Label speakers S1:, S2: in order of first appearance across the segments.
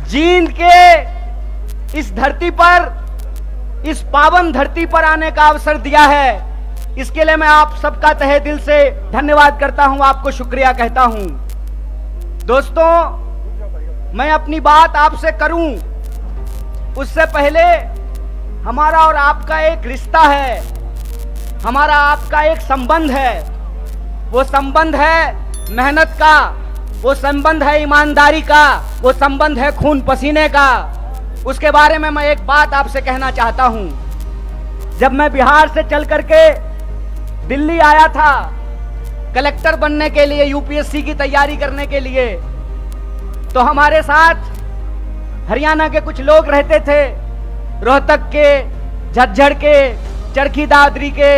S1: जींद के इस धरती पर, इस पावन धरती पर आने का अवसर दिया है, इसके लिए मैं आप सबका तहे दिल से धन्यवाद करता हूं, आपको शुक्रिया कहता हूं। दोस्तों, मैं अपनी बात आपसे करूं उससे पहले हमारा और आपका एक रिश्ता है, हमारा आपका एक संबंध है। वो संबंध है मेहनत का, वो संबंध है ईमानदारी का, वो संबंध है खून पसीने का। उसके बारे में मैं एक बात आपसे कहना चाहता हूं। जब मैं बिहार से चल करके दिल्ली आया था कलेक्टर बनने के लिए, यूपीएससी की तैयारी करने के लिए, तो हमारे साथ हरियाणा के कुछ लोग रहते थे। रोहतक के, झज्जर के, चरखी दादरी के,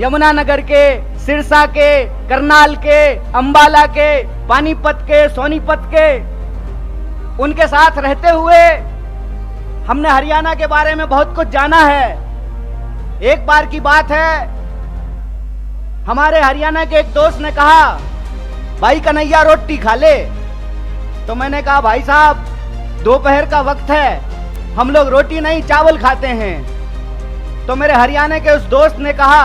S1: यमुनानगर के, सिरसा के, करनाल के, अंबाला के, पानीपत के, सोनीपत के, उनके साथ रहते हुए हमने हरियाणा के बारे में बहुत कुछ जाना है। एक बार की बात है, हमारे हरियाणा के एक दोस्त ने कहा, भाई कन्हैया रोटी खा ले। तो मैंने कहा, भाई साहब दोपहर का वक्त है, हम लोग रोटी नहीं चावल खाते हैं। तो मेरे हरियाणा के उस दोस्त ने कहा,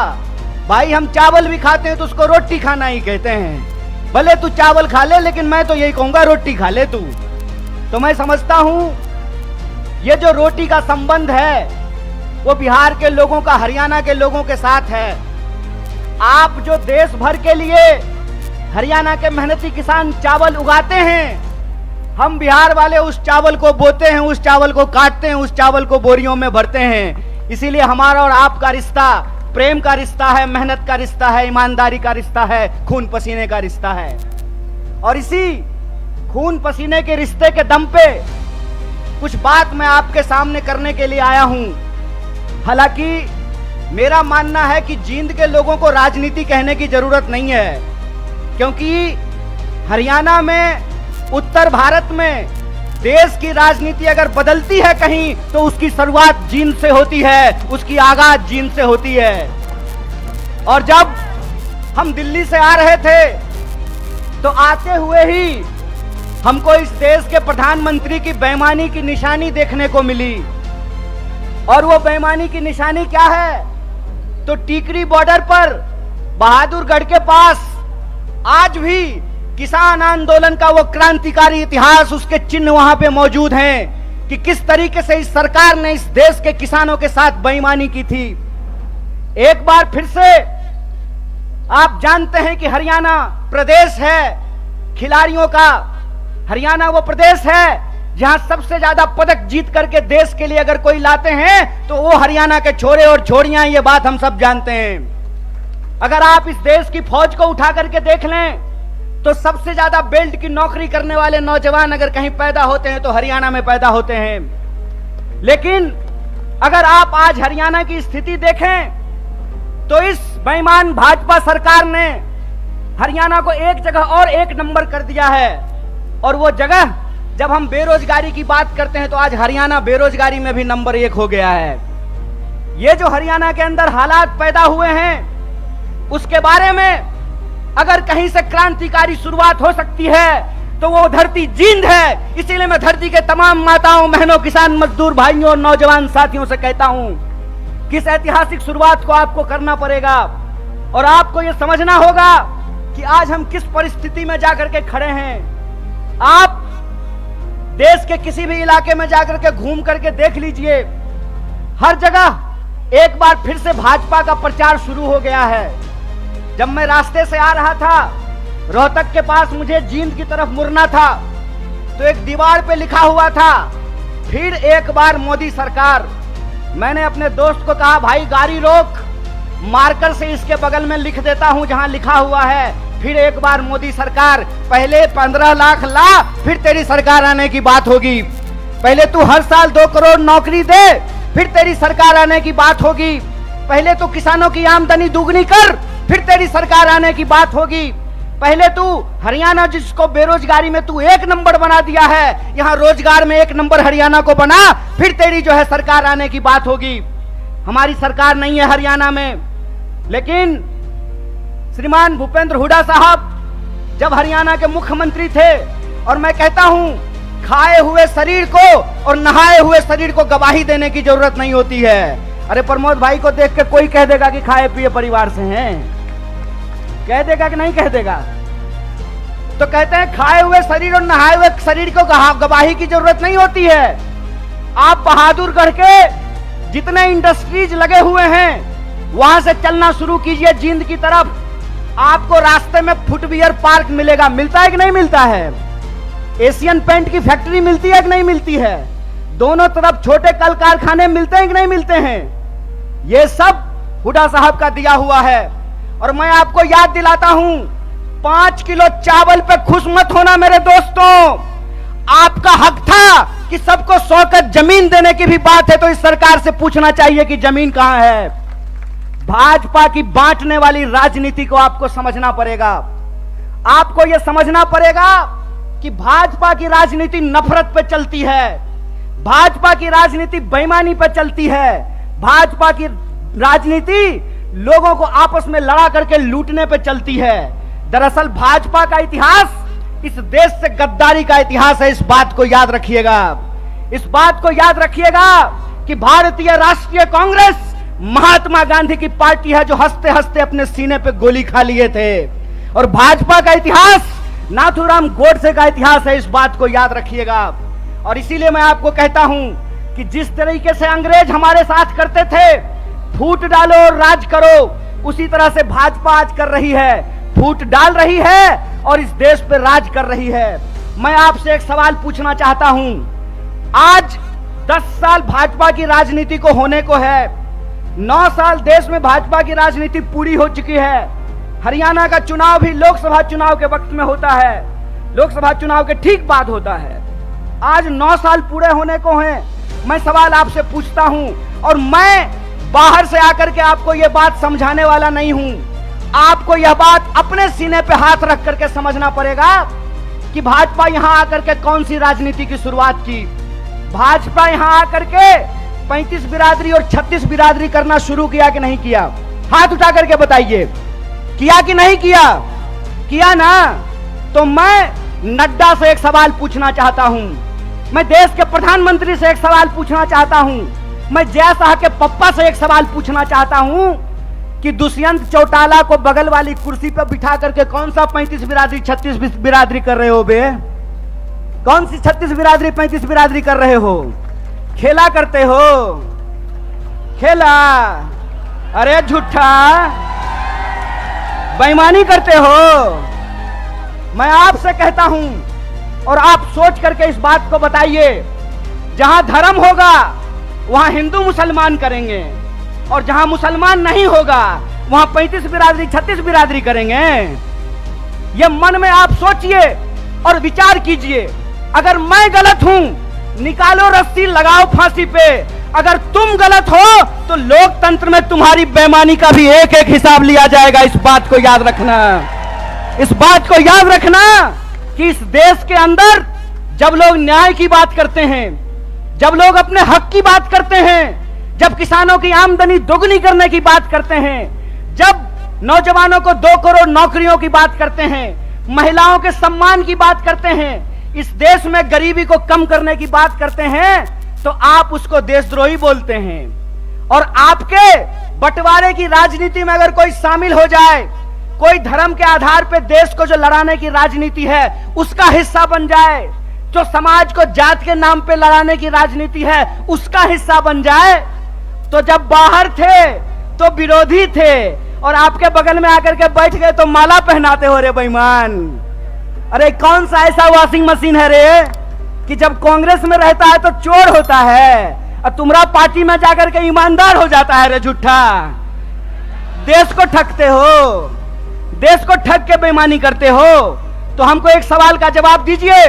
S1: भाई हम चावल भी खाते हैं तो उसको रोटी खाना ही कहते हैं, भले तू चावल खा ले लेकिन मैं तो यही कहूंगा रोटी खा ले तू। तो मैं समझता हूं ये जो रोटी का संबंध है वो बिहार के लोगों का हरियाणा के लोगों के साथ है। आप जो देश भर के लिए हरियाणा के मेहनती किसान चावल उगाते हैं, हम बिहार वाले उस चावल को बोते हैं, उस चावल को काटते हैं, उस चावल को बोरियों में भरते हैं। इसीलिए हमारा और आपका रिश्ता प्रेम का रिश्ता है, मेहनत का रिश्ता है, ईमानदारी का रिश्ता है, खून पसीने का रिश्ता है। और इसी खून पसीने के रिश्ते के दम पे कुछ बात मैं आपके सामने करने के लिए आया हूं। हालांकि मेरा मानना है कि जींद के लोगों को राजनीति कहने की जरूरत नहीं है, क्योंकि हरियाणा में, उत्तर भारत में देश की राजनीति अगर बदलती है कहीं तो उसकी शुरुआत जींद से होती है, उसकी आगाज जींद से होती है। और जब हम दिल्ली से आ रहे थे तो आते हुए ही हमको इस देश के प्रधानमंत्री की बेईमानी की निशानी देखने को मिली। और वो बेईमानी की निशानी क्या है? तो टीकरी बॉर्डर पर बहादुरगढ़ के पास आज भी किसान आंदोलन का वो क्रांतिकारी इतिहास, उसके चिन्ह वहां पे मौजूद हैं कि किस तरीके से इस सरकार ने इस देश के किसानों के साथ बेईमानी की थी। एक बार फिर से आप जानते हैं कि हरियाणा प्रदेश है खिलाड़ियों का। हरियाणा वो प्रदेश है जहां सबसे ज्यादा पदक जीत करके देश के लिए अगर कोई लाते हैं तो वो हरियाणा के छोरे और छोरियां, ये बात हम सब जानते हैं। अगर आप इस देश की फौज को उठा करके देख लें तो सबसे ज्यादा बेल्ट की नौकरी करने वाले नौजवान अगर कहीं पैदा होते हैं तो हरियाणा में पैदा होते हैं। लेकिन अगर आप आज हरियाणा की स्थिति देखें तो इस बेईमान भाजपा सरकार ने हरियाणा को एक जगह और एक नंबर कर दिया है। और वो जगह, जब हम बेरोजगारी की बात करते हैं तो आज हरियाणा बेरोजगारी में भी नंबर 1 हो गया है। ये जो हरियाणा के अंदर हालात पैदा हुए हैं उसके बारे में अगर कहीं से क्रांतिकारी शुरुआत हो सकती है तो वो धरती जींद है। इसीलिए मैं धरती के तमाम माताओं, बहनों, किसान मजदूर भाइयों और नौजवान साथियों से कहता हूं कि इस ऐतिहासिक शुरुआत को आपको करना पड़ेगा। और आपको ये समझना होगा कि आज हम किस परिस्थिति में जाकर के खड़े हैं। आप देश के किसी भी इलाके में जाकर के घूम करके देख लीजिए, हर जगह एक बार फिर से भाजपा का प्रचार शुरू हो गया है। जब मैं रास्ते से आ रहा था, रोहतक के पास मुझे जींद की तरफ मुड़ना था तो एक दीवार पे लिखा हुआ था, फिर एक बार मोदी सरकार। मैंने अपने दोस्त को कहा, भाई गाड़ी रोक, मार्कर से इसके बगल में लिख देता हूं जहां लिखा हुआ है फिर एक बार मोदी सरकार। पहले 15 लाख ला, फिर तेरी सरकार आने की बात होगी। पहले तू हर साल 2 करोड़ नौकरी दे, फिर तेरी सरकार आने की बात होगी। पहले तू किसानों की आमदनी दुगनी कर, फिर तेरी सरकार आने की बात होगी। पहले तू हरियाणा, जिसको बेरोजगारी में तू 1 नंबर बना दिया है, यहां रोजगार में 1 नंबर हरियाणा को बना, फिर तेरी जो है सरकार आने की बात होगी। हमारी सरकार नहीं है हरियाणा में, लेकिन श्रीमान भूपेंद्र हुड्डा साहब जब हरियाणा के मुख्यमंत्री थे, और मैं कहता हूं खाए हुए शरीर को और नहाए हुए शरीर को गवाही देने की जरूरत नहीं होती है। अरे प्रमोद भाई को देख के कोई कह देगा कि खाए पिए परिवार से हैं, कह देगा कि नहीं कह देगा? तो कहते हैं खाए हुए शरीर और नहाए हुए शरीर को गवाही की जरूरत नहीं होती है। आप बहादुरगढ़ के जितने इंडस्ट्रीज लगे हुए हैं वहां से चलना शुरू कीजिए जींद की तरफ, आपको रास्ते में फुटवियर पार्क मिलेगा। मिलता है कि नहीं मिलता है? एशियन पेंट की फैक्ट्री मिलती है कि नहीं मिलती है? दोनों तरफ छोटे कल कारखाने मिलते हैं कि नहीं मिलते हैं? ये सब हुड्डा साहब का दिया हुआ है। और मैं आपको याद दिलाता हूं, 5 किलो चावल पे खुश मत होना मेरे दोस्तों। आपका हक था कि सबको 100 गज जमीन देने की भी बात है तो इस सरकार से पूछना चाहिए कि जमीन कहां है। भाजपा की बांटने वाली राजनीति को आपको समझना पड़ेगा। आपको यह समझना पड़ेगा कि भाजपा की राजनीति नफरत पे चलती है, भाजपा की राजनीति बेईमानी पे चलती है, भाजपा की राजनीति लोगों को आपस में लड़ा करके लूटने पे चलती है। दरअसल भाजपा का इतिहास इस देश से गद्दारी का इतिहास है। इस बात को याद रखिएगा, इस बात को याद रखिएगा कि भारतीय राष्ट्रीय कांग्रेस महात्मा गांधी की पार्टी है जो हंसते हंसते अपने सीने पे गोली खा लिए थे। और भाजपा का इतिहास नाथूराम गोडसे का इतिहास है। इस बात को याद रखिएगा। और इसीलिए मैं आपको कहता हूं कि जिस तरीके से अंग्रेज हमारे साथ करते थे, फूट डालो और राज करो, उसी तरह से भाजपा आज कर रही है, फूट डाल रही है और इस देश पे राज कर रही है। मैं आपसे एक सवाल पूछना चाहता हूं। आज 10 साल भाजपा की राजनीति को होने को है, 9 साल देश में भाजपा की राजनीति पूरी हो चुकी है। हरियाणा का चुनाव भी लोकसभा चुनाव के वक्त में होता है, लोकसभा चुनाव के ठीक बाद होता है। आज 9 साल पूरे होने को हैं। मैं सवाल आपसे पूछता हूं और मैं बाहर से आकर के आपको यह बात समझाने वाला नहीं हूं। आपको यह बात अपने सीने पे हाथ रख करके समझना पड़ेगा कि भाजपा यहां आकर के कौन सी राजनीति की शुरुआत की। भाजपा यहां आकर के 35 बिरादरी और 36 बिरादरी करना शुरू किया कि नहीं किया? हाथ उठा करके बताइए, किया कि नहीं किया? किया ना? तो मैं नड्डा से एक सवाल पूछना चाहता हूं, मैं देश के प्रधानमंत्री से एक सवाल पूछना चाहता हूं, मैं जय शाह के पप्पा से एक सवाल पूछना चाहता हूं कि दुष्यंत चौटाला को बगल वाली कुर्सी पर बिठा करके कौन सा 35 बिरादरी 36 बिरादरी कर रहे हो बे? कौन सी 36 बिरादरी 35 बिरादरी कर रहे हो? खेला करते हो? खेला? अरे झूठा, बेईमानी करते हो। मैं आपसे कहता हूं और आप सोच करके इस बात को बताइए, जहां धर्म होगा वहां हिंदू मुसलमान करेंगे और जहां मुसलमान नहीं होगा वहां 35 बिरादरी 36 बिरादरी करेंगे। यह मन में आप सोचिए और विचार कीजिए। अगर मैं गलत हूं, निकालो रस्सी, लगाओ फांसी पे। अगर तुम गलत हो तो लोकतंत्र में तुम्हारी बेईमानी का भी एक एक हिसाब लिया जाएगा। इस बात को याद रखना, इस बात को याद रखना कि इस देश के अंदर जब लोग न्याय की बात करते हैं, जब लोग अपने हक की बात करते हैं, जब किसानों की आमदनी दोगुनी करने की बात करते हैं, जब नौजवानों को 2 करोड़ नौकरियों की बात करते हैं, महिलाओं के सम्मान की बात करते हैं, इस देश में गरीबी को कम करने की बात करते हैं, तो आप उसको देशद्रोही बोलते हैं। और आपके बंटवारे की राजनीति में अगर कोई शामिल हो जाए, कोई धर्म के आधार पर देश को जो लड़ाने की राजनीति है उसका हिस्सा बन जाए, जो समाज को जात के नाम पे लड़ाने की राजनीति है उसका हिस्सा बन जाए, तो जब बाहर थे तो विरोधी थे और आपके बगल में आकर के बैठ गए तो माला पहनाते हो रे बेईमान। अरे कौन सा ऐसा वॉशिंग मशीन है रे कि जब कांग्रेस में रहता है तो चोर होता है और तुम्हारा पार्टी में जाकर के ईमानदार हो जाता है रे झूठा। देश को ठगते हो, देश को ठग के बेईमानी करते हो। तो हमको एक सवाल का जवाब दीजिए।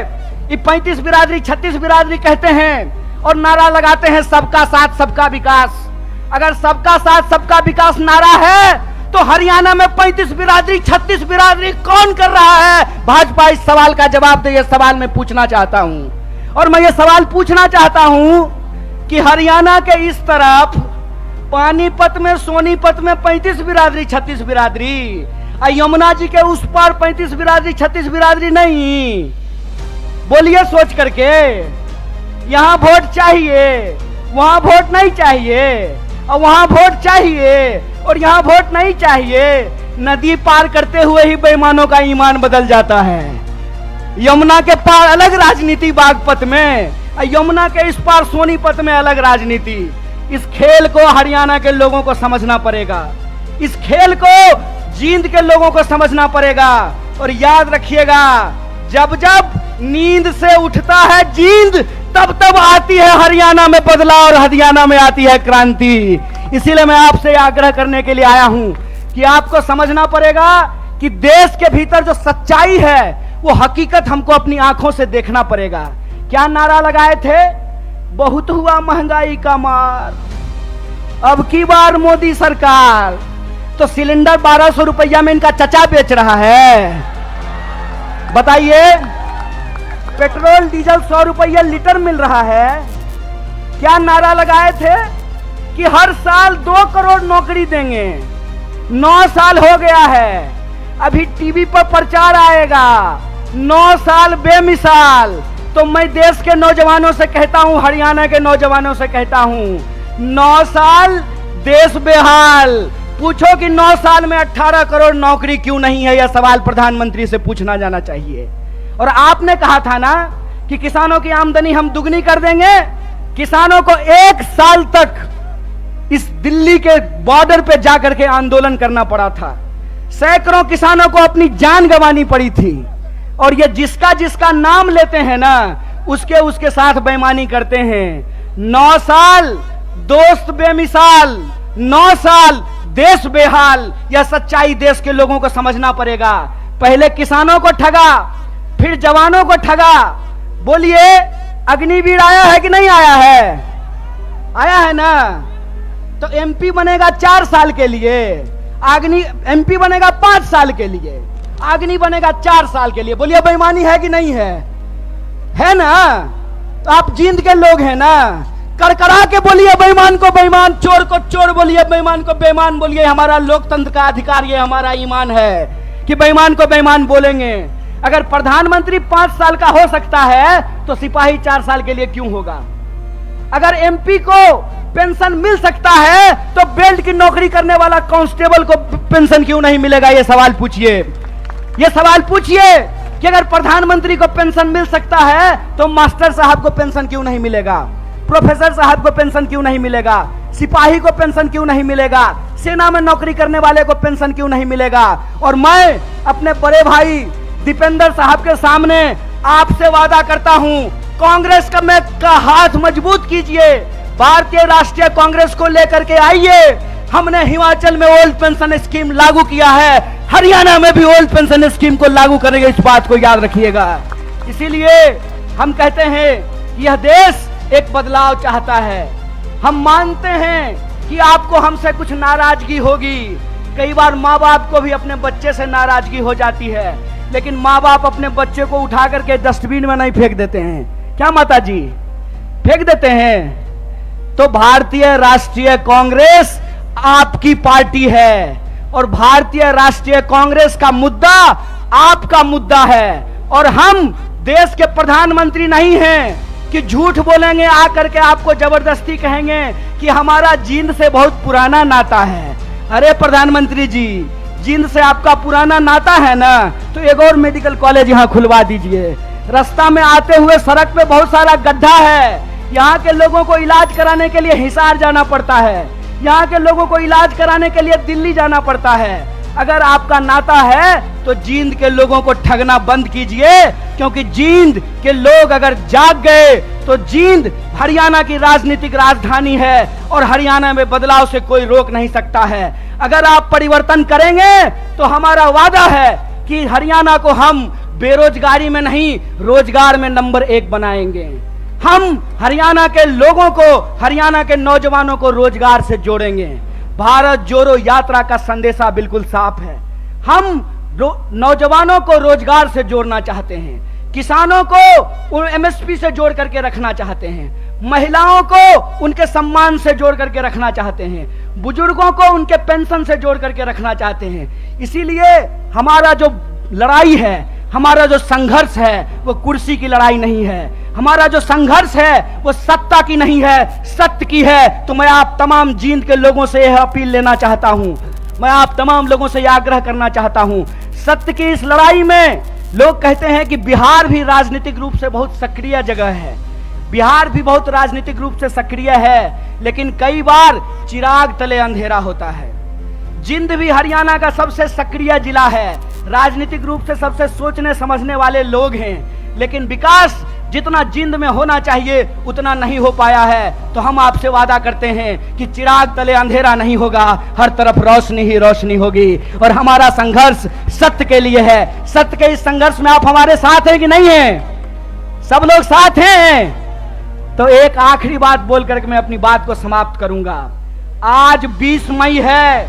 S1: ये 35 बिरादरी 36 बिरादरी कहते हैं और नारा लगाते हैं सबका साथ सबका विकास। अगर सबका साथ सबका विकास नारा है तो हरियाणा में 35 बिरादरी 36 बिरादरी कौन कर रहा है? भाजपा इस सवाल का जवाब दे। ये सवाल मैं पूछना चाहता हूं और मैं ये सवाल पूछना चाहता हूं कि हरियाणा के इस तरफ पानीपत में, सोनीपत में 35 बिरादरी 36 बिरादरी, यमुना जी के उस पार 35 बिरादरी 36 बिरादरी नहीं। बोलिए सोच करके। यहां वोट चाहिए, वहां वोट नहीं चाहिए, और वहां वोट चाहिए और यहां वोट नहीं चाहिए। नदी पार करते हुए ही बेईमानों का ईमान बदल जाता है। यमुना के पार अलग राजनीति बागपत में, यमुना के इस पार सोनीपत में अलग राजनीति। इस खेल को हरियाणा के लोगों को समझना पड़ेगा, इस खेल को जींद के लोगों को समझना पड़ेगा। और याद रखिएगा, जब जब नींद से उठता है जींद, तब तब आती है हरियाणा में बदलाव और हरियाणा में आती है क्रांति। इसीलिए मैं आपसे आग्रह करने के लिए आया हूं कि आपको समझना पड़ेगा कि देश के भीतर जो सच्चाई है वो हकीकत हमको अपनी आंखों से देखना पड़ेगा। क्या नारा लगाए थे? बहुत हुआ महंगाई का मार, अब की बार मोदी सरकार। तो सिलेंडर 1200 रुपया में इनका चचा बेच रहा है। बताइए, पेट्रोल डीजल 100 रुपया लीटर मिल रहा है। क्या नारा लगाए थे कि हर साल 2 करोड़ नौकरी देंगे। 9 साल हो गया है, अभी टीवी पर प्रचार आएगा 9 साल बेमिसाल। तो मैं देश के नौजवानों से कहता हूं, हरियाणा के नौजवानों से कहता हूं, 9 साल देश बेहाल। पूछो कि 9 साल में 18 करोड़ नौकरी क्यों नहीं है? यह सवाल प्रधानमंत्री से पूछना जाना चाहिए। और आपने कहा था ना कि किसानों की आमदनी हम दुगनी कर देंगे। किसानों को 1 साल तक इस दिल्ली के बॉर्डर पे जाकर के आंदोलन करना पड़ा था। सैकड़ों किसानों को अपनी जान गंवानी पड़ी थी। और ये जिसका जिसका नाम लेते हैं ना, उसके साथ बेईमानी करते हैं। 9 साल दोस्त बेमिसाल, 9 साल देश बेहाल। यह सच्चाई देश के लोगों को समझना पड़ेगा। पहले किसानों को ठगा, फिर जवानों को ठगा। बोलिए, अग्निवीर आया है कि नहीं आया है? आया है ना। तो एमपी बनेगा 4 साल के लिए, एमपी बनेगा 5 साल के लिए, अग्नि बनेगा 4 साल के लिए। बोलिए, बेईमानी है कि नहीं है? है ना। तो आप जींद के लोग हैं ना, कड़कड़ा के बोलिए बेईमान को बेईमान, चोर को चोर बोलिए, बेईमान को बेईमान बोलिए। हमारा लोकतंत्र का अधिकार, ये हमारा ईमान है कि बेईमान को बेईमान बोलेंगे। अगर प्रधानमंत्री 5 साल का हो सकता है तो सिपाही 4 साल के लिए क्यों होगा? अगर एमपी को पेंशन मिल सकता है तो बेल्ट की नौकरी करने वाला कांस्टेबल को पेंशन क्यों नहीं मिलेगा? ये सवाल पूछिए, ये सवाल पूछिए कि अगर प्रधानमंत्री को पेंशन मिल सकता है तो मास्टर साहब को पेंशन क्यों नहीं मिलेगा? प्रोफेसर साहब को पेंशन क्यों नहीं मिलेगा? सिपाही को पेंशन क्यों नहीं मिलेगा? सेना में नौकरी करने वाले को पेंशन क्यों नहीं मिलेगा? और मैं अपने बड़े भाई दीपेंद्र साहब के सामने आपसे वादा करता हूं, कांग्रेस का हाथ मजबूत कीजिए, भारतीय राष्ट्रीय कांग्रेस को लेकर के आइए। हमने हिमाचल में ओल्ड पेंशन स्कीम लागू किया है, हरियाणा में भी ओल्ड पेंशन स्कीम को लागू करेंगे। इस बात को याद रखिएगा। इसीलिए हम कहते हैं कि यह देश एक बदलाव चाहता है। हम मानते हैं कि आपको हमसे कुछ नाराजगी होगी। कई बार माँ बाप को भी अपने बच्चे से नाराजगी हो जाती है, लेकिन माँ बाप अपने बच्चे को उठा करके डस्टबिन में नहीं फेंक देते हैं। क्या माता जी? फेंक देते हैं। तो भारतीय राष्ट्रीय कांग्रेस आपकी पार्टी है और भारतीय राष्ट्रीय कांग्रेस का मुद्दा आपका मुद्दा है। और हम देश के प्रधानमंत्री नहीं हैं कि झूठ बोलेंगे, आकर के आपको जबरदस्ती कहेंगे कि हमारा जींद से बहुत पुराना नाता है। अरे प्रधानमंत्री जी, जींद से आपका पुराना नाता है ना, तो एक और मेडिकल कॉलेज यहाँ खुलवा दीजिए। रास्ता में आते हुए सड़क पे बहुत सारा गड्ढा है, यहाँ के लोगों को इलाज कराने के लिए हिसार जाना पड़ता है, यहाँ के लोगों को इलाज कराने के लिए दिल्ली जाना पड़ता है। अगर आपका नाता है तो जींद के लोगों को ठगना बंद कीजिए, क्योंकि जींद के लोग अगर जाग गए तो जींद हरियाणा की राजनीतिक राजधानी है और हरियाणा में बदलाव से कोई रोक नहीं सकता है। अगर आप परिवर्तन करेंगे तो हमारा वादा है कि हरियाणा को हम बेरोजगारी में नहीं, रोजगार में नंबर 1 बनाएंगे। हम हरियाणा के लोगों को, हरियाणा के नौजवानों को रोजगार से जोड़ेंगे। भारत जोड़ो यात्रा का संदेशा बिल्कुल साफ है। हम नौजवानों को रोजगार से जोड़ना चाहते हैं, किसानों को एमएसपी से जोड़ करके रखना चाहते हैं, महिलाओं को उनके सम्मान से जोड़ करके रखना चाहते हैं, बुजुर्गों को उनके पेंशन से जोड़ करके रखना चाहते हैं। इसीलिए हमारा जो लड़ाई है, हमारा जो संघर्ष है वो कुर्सी की लड़ाई नहीं है, हमारा जो संघर्ष है वो सत्ता की नहीं है, सत्य की है। तो मैं आप तमाम जींद के लोगों से यह अपील लेना चाहता हूं, मैं आप तमाम लोगों से यह आग्रह करना चाहता हूं, सत्य की इस लड़ाई में लोग कहते हैं कि बिहार भी राजनीतिक रूप से बहुत सक्रिय जगह है, बिहार भी बहुत राजनीतिक रूप से सक्रिय है, लेकिन कई बार चिराग तले अंधेरा होता है। जिंद भी हरियाणा का सबसे सक्रिय जिला है, राजनीतिक रूप से सबसे सोचने समझने वाले लोग हैं, लेकिन विकास जितना जिंद में होना चाहिए उतना नहीं हो पाया है। तो हम आपसे वादा करते हैं कि चिराग तले अंधेरा नहीं होगा, हर तरफ रोशनी ही रोशनी होगी। और हमारा संघर्ष सत्य के लिए है। सत्य के इस संघर्ष में आप हमारे साथ हैं कि नहीं हैं? सब लोग साथ हैं। तो एक आखिरी बात बोल करके मैं अपनी बात को समाप्त करूंगा। आज 20 मई है,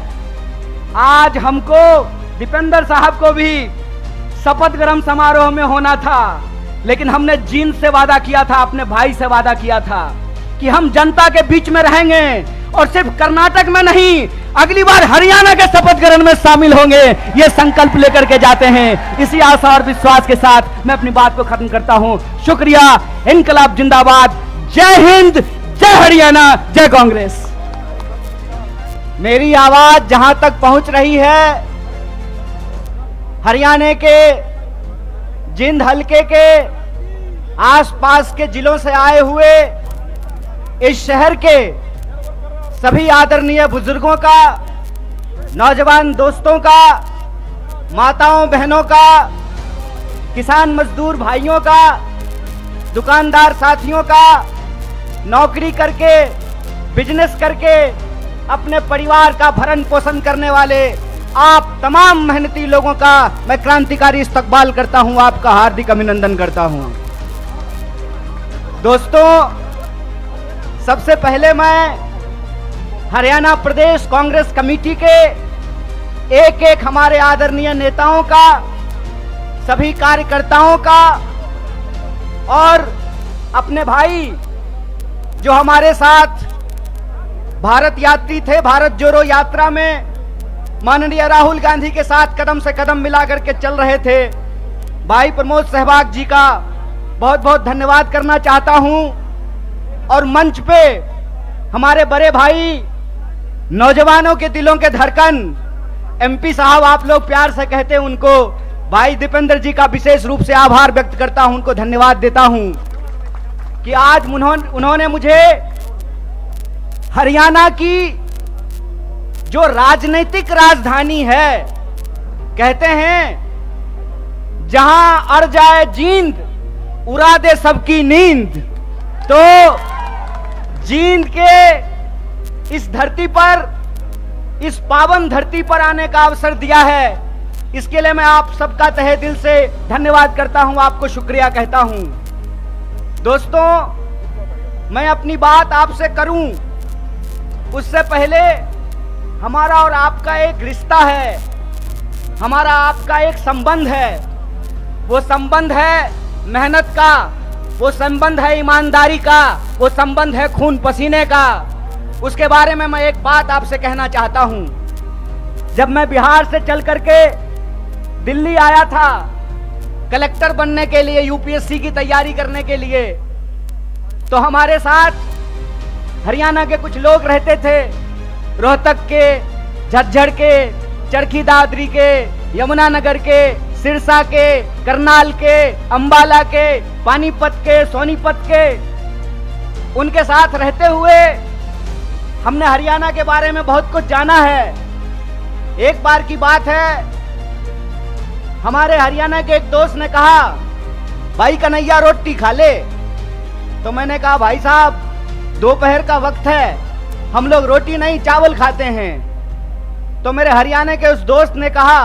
S1: आज हमको दीपेंद्र साहब को भी शपथ ग्रहण समारोह में होना था, लेकिन हमने जिंद से वादा किया था, अपने भाई से वादा किया था कि हम जनता के बीच में रहेंगे और सिर्फ कर्नाटक में नहीं, अगली बार हरियाणा के शपथ ग्रहण में शामिल होंगे, ये संकल्प लेकर के जाते हैं। इसी आशा और विश्वास के साथ मैं अपनी बात को खत्म करता हूं। शुक्रिया। इनकलाब जिंदाबाद। जय हिंद, जय हरियाणा, जय कांग्रेस। मेरी आवाज जहां तक पहुंच रही है, हरियाणा के जिंद हलके के आसपास के जिलों से आए हुए इस शहर के सभी आदरणीय बुजुर्गों का, नौजवान दोस्तों का, माताओं बहनों का, किसान मजदूर भाइयों का, दुकानदार साथियों का, नौकरी करके बिजनेस करके अपने परिवार का भरण पोषण करने वाले आप तमाम मेहनती लोगों का मैं क्रांतिकारी इस्तकबाल करता हूं, आपका हार्दिक अभिनंदन करता हूं। दोस्तों, सबसे पहले मैं हरियाणा प्रदेश कांग्रेस कमेटी के एक एक हमारे आदरणीय नेताओं का, सभी कार्यकर्ताओं का और अपने भाई जो हमारे साथ भारत यात्री थे, भारत जोड़ो यात्रा में माननीय राहुल गांधी के साथ कदम से कदम मिला करके चल रहे थे, भाई प्रमोद सहवाग जी का बहुत बहुत धन्यवाद करना चाहता हूं। और मंच पे हमारे बड़े भाई, नौजवानों के दिलों के धड़कन, एमपी साहब आप लोग प्यार से कहते हैं उनको, भाई दीपेंद्र जी का विशेष रूप से आभार व्यक्त करता हूं, उनको धन्यवाद देता हूं कि आज उन्होंने मुझे हरियाणा की जो राजनीतिक राजधानी है, कहते हैं जहां अड़ जाए जींद उड़ा दे सबकी नींद, तो जींद के इस धरती पर, इस पावन धरती पर आने का अवसर दिया है, इसके लिए मैं आप सबका तहे दिल से धन्यवाद करता हूं, आपको शुक्रिया कहता हूं। दोस्तों, मैं अपनी बात आपसे करूं उससे पहले हमारा और आपका एक रिश्ता है, हमारा आपका एक संबंध है। वो संबंध है मेहनत का, वो संबंध है ईमानदारी का, वो संबंध है खून पसीने का। उसके बारे में मैं एक बात आपसे कहना चाहता हूं। जब मैं बिहार से चल करके दिल्ली आया था कलेक्टर बनने के लिए, यूपीएससी की तैयारी करने के लिए, तो हमारे साथ हरियाणा के कुछ लोग रहते थे, रोहतक के, झज्जर के, चरखी दादरी के, यमुनानगर के, सिरसा के, करनाल के, अंबाला के, पानीपत के, सोनीपत के। उनके साथ रहते हुए हमने हरियाणा के बारे में बहुत कुछ जाना है। एक बार की बात है, हमारे हरियाणा के एक दोस्त ने कहा, भाई कन्हैया रोटी खा ले। तो मैंने कहा, भाई साहब दोपहर का वक्त है, हम लोग रोटी नहीं चावल खाते हैं। तो मेरे हरियाणा के उस दोस्त ने कहा,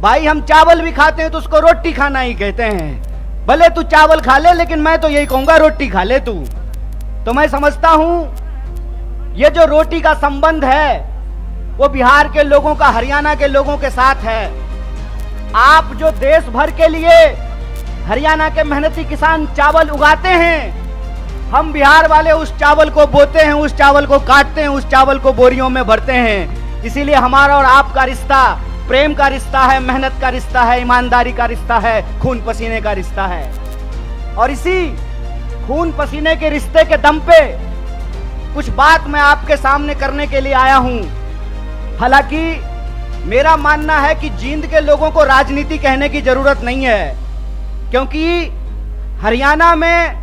S1: भाई हम चावल भी खाते हैं तो उसको रोटी खाना ही कहते हैं, भले तू चावल खा ले लेकिन मैं तो यही कहूंगा रोटी खा ले तू। तो मैं समझता हूं ये जो रोटी का संबंध है वो बिहार के लोगों का हरियाणा के लोगों के साथ है। आप जो देश भर के लिए हरियाणा के मेहनती किसान चावल उगाते हैं, हम बिहार वाले उस चावल को बोते हैं, उस चावल को काटते हैं, उस चावल को बोरियों में भरते हैं। इसीलिए हमारा और आपका रिश्ता प्रेम का रिश्ता है, मेहनत का रिश्ता है, ईमानदारी का रिश्ता है, खून पसीने का रिश्ता है। और इसी खून पसीने के रिश्ते के दम पे कुछ बात मैं आपके सामने करने के लिए आया हूं। हालांकि मेरा मानना है कि जींद के लोगों को राजनीति कहने की जरूरत नहीं है, क्योंकि हरियाणा में,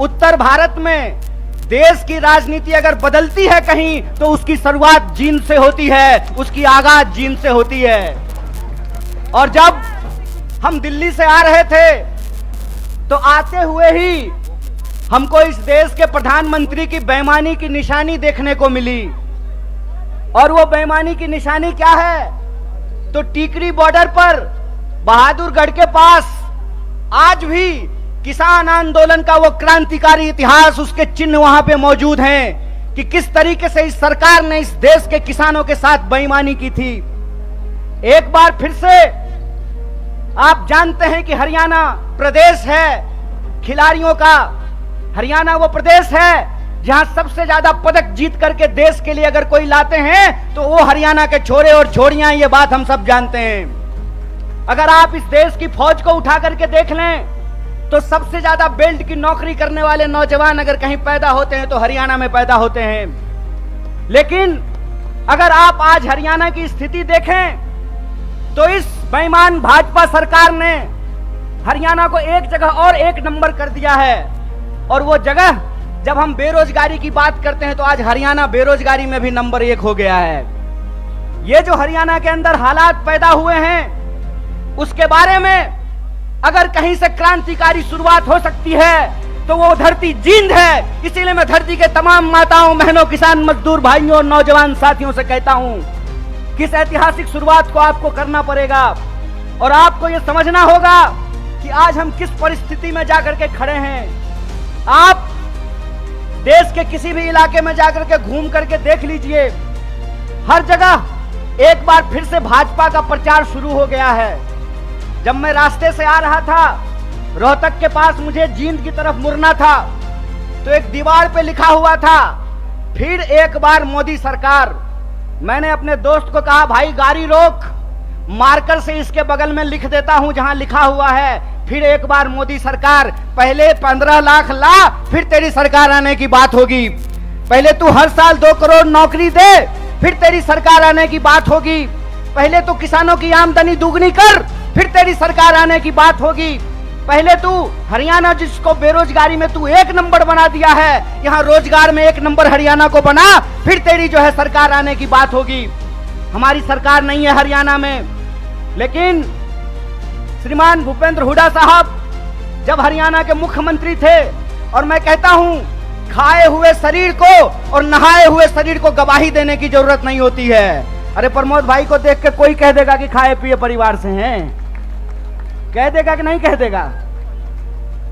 S1: उत्तर भारत में देश की राजनीति अगर बदलती है कहीं तो उसकी शुरुआत जींद से होती है, उसकी आगाज जींद से होती है। और जब हम दिल्ली से आ रहे थे तो आते हुए ही हमको इस देश के प्रधानमंत्री की बेईमानी की निशानी देखने को मिली। और वो बेईमानी की निशानी क्या है? तो टीकरी बॉर्डर पर बहादुरगढ़ के पास आज भी किसान आंदोलन का वो क्रांतिकारी इतिहास, उसके चिन्ह वहां पे मौजूद हैं कि किस तरीके से इस सरकार ने इस देश के किसानों के साथ बेईमानी की थी। एक बार फिर से आप जानते हैं कि हरियाणा प्रदेश है खिलाड़ियों का। हरियाणा वो प्रदेश है जहां सबसे ज्यादा पदक जीत करके देश के लिए अगर कोई लाते हैं तो वो हरियाणा के छोरे और छोरियां, ये बात हम सब जानते हैं। अगर आप इस देश की फौज को उठा करके देख लें तो सबसे ज्यादा बेल्ट की नौकरी करने वाले नौजवान अगर कहीं पैदा होते हैं तो हरियाणा में पैदा होते हैं। लेकिन अगर आप आज हरियाणा की स्थिति देखें तो इस बेईमान भाजपा सरकार ने हरियाणा को एक जगह और एक नंबर कर दिया है। और वो जगह, जब हम बेरोजगारी की बात करते हैं तो आज हरियाणा बेरोजगारी में भी नंबर 1 हो गया है। ये जो हरियाणा के अंदर हालात पैदा हुए हैं उसके बारे में अगर कहीं से क्रांतिकारी शुरुआत हो सकती है तो वो धरती जींद है। इसीलिए मैं धरती के तमाम माताओं, बहनों, किसान मजदूर भाइयों और नौजवान साथियों से कहता हूं कि इस ऐतिहासिक शुरुआत को आपको करना पड़ेगा। और आपको ये समझना होगा कि आज हम किस परिस्थिति में जाकर के खड़े हैं। आप देश के किसी भी इलाके में जाकर के घूम करके देख लीजिए, हर जगह एक बार फिर से भाजपा का प्रचार शुरू हो गया है। जब मैं रास्ते से आ रहा था, रोहतक के पास मुझे जींद की तरफ मुड़ना था तो एक दीवार पे लिखा हुआ था, फिर एक बार मोदी सरकार। मैंने अपने दोस्त को कहा, भाई गाड़ी रोक, मार्कर से इसके बगल में लिख देता हूं जहां लिखा हुआ है फिर एक बार मोदी सरकार। पहले 15 लाख ला, फिर तेरी सरकार आने की बात होगी। पहले तू हर साल 2 करोड़ नौकरी दे, फिर तेरी सरकार आने की बात होगी। पहले तू किसानों की आमदनी दुगनी कर, फिर तेरी सरकार आने की बात होगी। पहले तू हरियाणा, जिसको बेरोजगारी में तू 1 नंबर बना दिया है, यहां रोजगार में 1 नंबर हरियाणा को बना, फिर तेरी जो है सरकार आने की बात होगी। हमारी सरकार नहीं है हरियाणा में, लेकिन श्रीमान भूपेंद्र हुड्डा साहब जब हरियाणा के मुख्यमंत्री थे, और मैं कहता हूं खाए हुए शरीर को और नहाए हुए शरीर को गवाही देने की जरूरत नहीं होती है। अरे प्रमोद भाई को देख के कोई कह देगा कि खाए पिए परिवार से हैं, कह देगा कि नहीं कह देगा?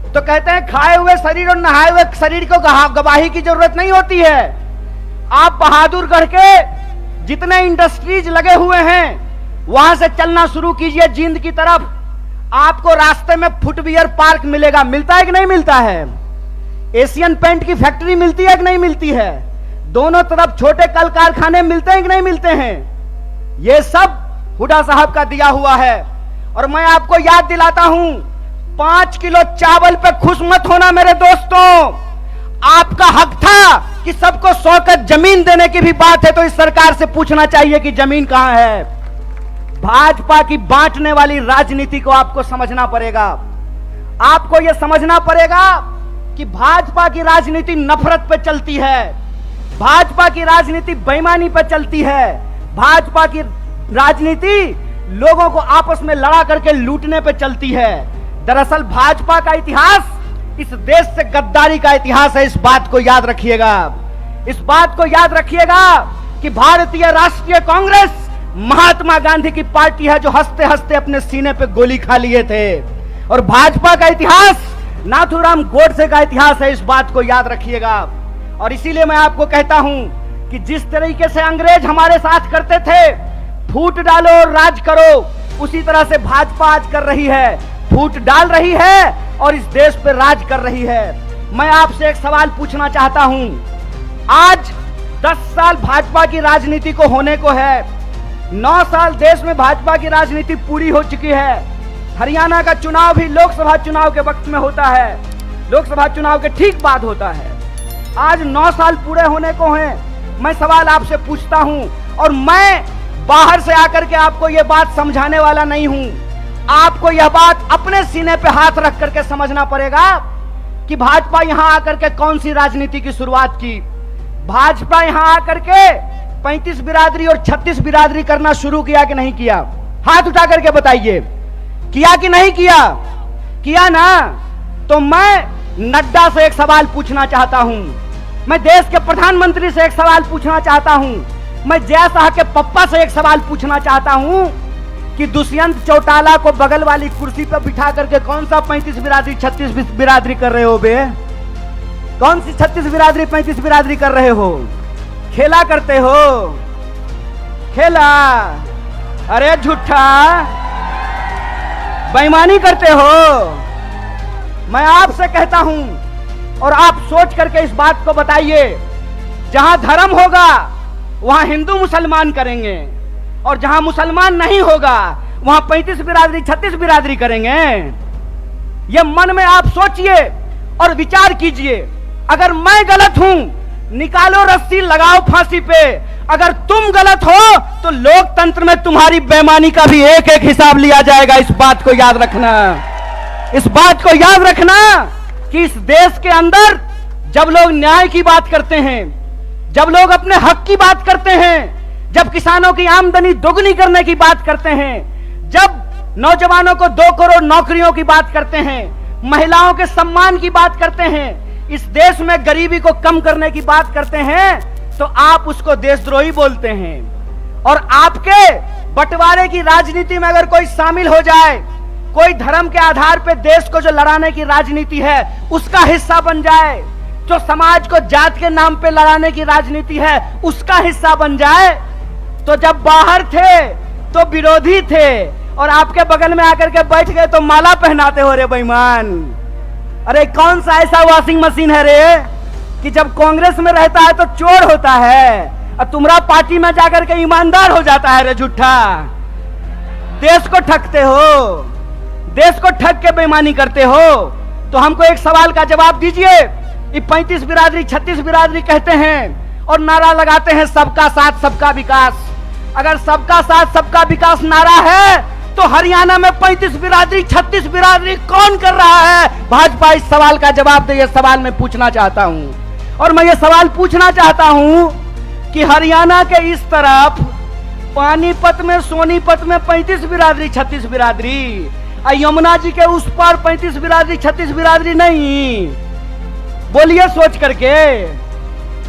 S1: तो कहते हैं खाए हुए शरीर और नहाए हुए शरीर को गवाही की जरूरत नहीं होती है। आप बहादुरगढ़ के जितने इंडस्ट्रीज लगे हुए हैं वहां से चलना शुरू कीजिए जींद की तरफ, आपको रास्ते में फुटवियर पार्क मिलेगा। मिलता है कि नहीं मिलता है? एशियन पेंट की फैक्ट्री मिलती है कि नहीं मिलती है? दोनों तरफ छोटे कल कारखाने मिलते हैं कि नहीं मिलते हैं? ये सब हुड्डा साहब का दिया हुआ है। और मैं आपको याद दिलाता हूं, 5 किलो चावल पे खुश मत होना मेरे दोस्तों। आपका हक था कि सबको 100 गज जमीन देने की भी बात है तो इस सरकार से पूछना चाहिए कि जमीन कहां है। भाजपा की बांटने वाली राजनीति को आपको समझना पड़ेगा। आपको यह समझना पड़ेगा कि भाजपा की राजनीति नफरत पे चलती है, भाजपा की राजनीति बेईमानी पे चलती है, भाजपा की राजनीति लोगों को आपस में लड़ा करके लूटने पे चलती है। दरअसल भाजपा का इतिहास इस देश से गद्दारी का इतिहास है। इस बात को याद रखिएगा, इस बात को याद रखिएगा कि भारतीय राष्ट्रीय कांग्रेस महात्मा गांधी की पार्टी है जो हंसते हंसते अपने सीने पे गोली खा लिए थे। और भाजपा का इतिहास नाथूराम गोडसे का इतिहास है, इस बात को याद रखिएगा। और इसीलिए मैं आपको कहता हूं कि जिस तरीके से अंग्रेज हमारे साथ करते थे, फूट डालो और राज करो, उसी तरह से भाजपा आज कर रही है, फूट डाल रही है और इस देश पे राज कर रही है। मैं आपसे एक सवाल पूछना चाहता हूं, आज 10 साल भाजपा की राजनीति को होने को है, 9 साल देश में भाजपा की राजनीति पूरी हो चुकी है। हरियाणा का चुनाव भी लोकसभा चुनाव के वक्त में होता है, लोकसभा चुनाव के ठीक बाद होता है। आज 9 साल पूरे होने को हैं। मैं सवाल आपसे पूछता हूं, और मैं बाहर से आकर के आपको यह बात समझाने वाला नहीं हूं। आपको यह बात अपने सीने पे हाथ रख करके समझना पड़ेगा कि भाजपा यहां आकर के कौन सी राजनीति की शुरुआत की। भाजपा यहां आकर के 35 बिरादरी और 36 बिरादरी करना शुरू किया कि नहीं किया? हाथ उठा करके बताइए, किया कि नहीं किया? किया ना? तो मैं नड्डा से एक सवाल पूछना चाहता हूं, मैं देश के प्रधानमंत्री से एक सवाल पूछना चाहता हूं, मैं जय शाह के पप्पा से एक सवाल पूछना चाहता हूं कि दुष्यंत चौटाला को बगल वाली कुर्सी पर बिठा करके कौन सा 35 बिरादरी 36 बिरादरी कर रहे हो बे? कौन सी 36 बिरादरी 35 बिरादरी कर रहे हो? खेला करते हो? खेला? अरे झूठा, बेईमानी करते हो। मैं आपसे कहता हूं, और आप सोच करके इस बात को बताइए, जहां धर्म होगा वहां हिंदू मुसलमान करेंगे, और जहां मुसलमान नहीं होगा वहां 35 बिरादरी 36 बिरादरी करेंगे। यह मन में आप सोचिए और विचार कीजिए। अगर मैं गलत हूं, निकालो रस्सी, लगाओ फांसी पे। अगर तुम गलत हो तो लोकतंत्र में तुम्हारी बेईमानी का भी एक एक हिसाब लिया जाएगा। इस बात को याद रखना, इस बात को याद रखना कि इस देश के अंदर जब लोग न्याय की बात करते हैं, जब लोग अपने हक की बात करते हैं, जब किसानों की आमदनी दोगुनी करने की बात करते हैं, जब नौजवानों को 2 करोड़ नौकरियों की बात करते हैं, महिलाओं के सम्मान की बात करते हैं, इस देश में गरीबी को कम करने की बात करते हैं, तो आप उसको देशद्रोही बोलते हैं। और आपके बंटवारे की राजनीति में अगर कोई शामिल हो जाए, कोई धर्म के आधार पर देश को जो लड़ाने की राजनीति है उसका हिस्सा बन जाए, जो समाज को जात के नाम पे लड़ाने की राजनीति है उसका हिस्सा बन जाए, तो जब बाहर थे तो विरोधी थे और आपके बगल में आकर के बैठ गए तो माला पहनाते हो रे बेईमान। अरे कौन सा ऐसा वॉशिंग मशीन है रे कि जब कांग्रेस में रहता है तो चोर होता है और तुम्हारा पार्टी में जाकर के ईमानदार हो जाता है रे झूठा। देश को ठगते हो, देश को ठग के बेईमानी करते हो। तो हमको एक सवाल का जवाब दीजिए। ये 35 बिरादरी 36 बिरादरी कहते हैं और नारा लगाते हैं सबका साथ सबका विकास। अगर सबका साथ सबका विकास नारा है तो हरियाणा में 35 बिरादरी 36 बिरादरी कौन कर रहा है? भाजपा इस सवाल का जवाब दे। ये सवाल मैं पूछना चाहता हूं, और मैं ये सवाल पूछना चाहता हूं कि हरियाणा के इस तरफ पानीपत में, सोनीपत में 35 बिरादरी 36 बिरादरी, यमुना जी के उस पार 35 बिरादरी 36 बिरादरी नहीं। बोलिए सोच करके,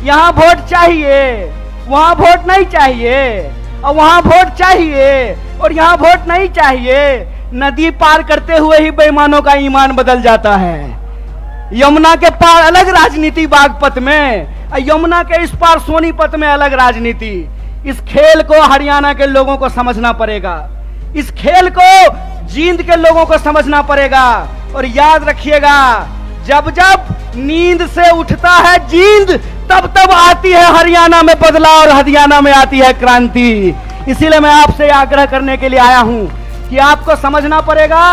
S1: यहां वोट चाहिए, वहां वोट नहीं चाहिए, और वहां वोट चाहिए और यहां वोट नहीं चाहिए। नदी पार करते हुए ही बेईमानों का ईमान बदल जाता है। यमुना के पार अलग राजनीति बागपत में, यमुना के इस पार सोनीपत में अलग राजनीति। इस खेल को हरियाणा के लोगों को समझना पड़ेगा, इस खेल को जींद के लोगों को समझना पड़ेगा। और याद रखिएगा, जब जब नींद से उठता है जींद, तब तब आती है हरियाणा में बदलाव और हरियाणा में आती है क्रांति। इसीलिए मैं आपसे आग्रह करने के लिए आया हूं कि आपको समझना पड़ेगा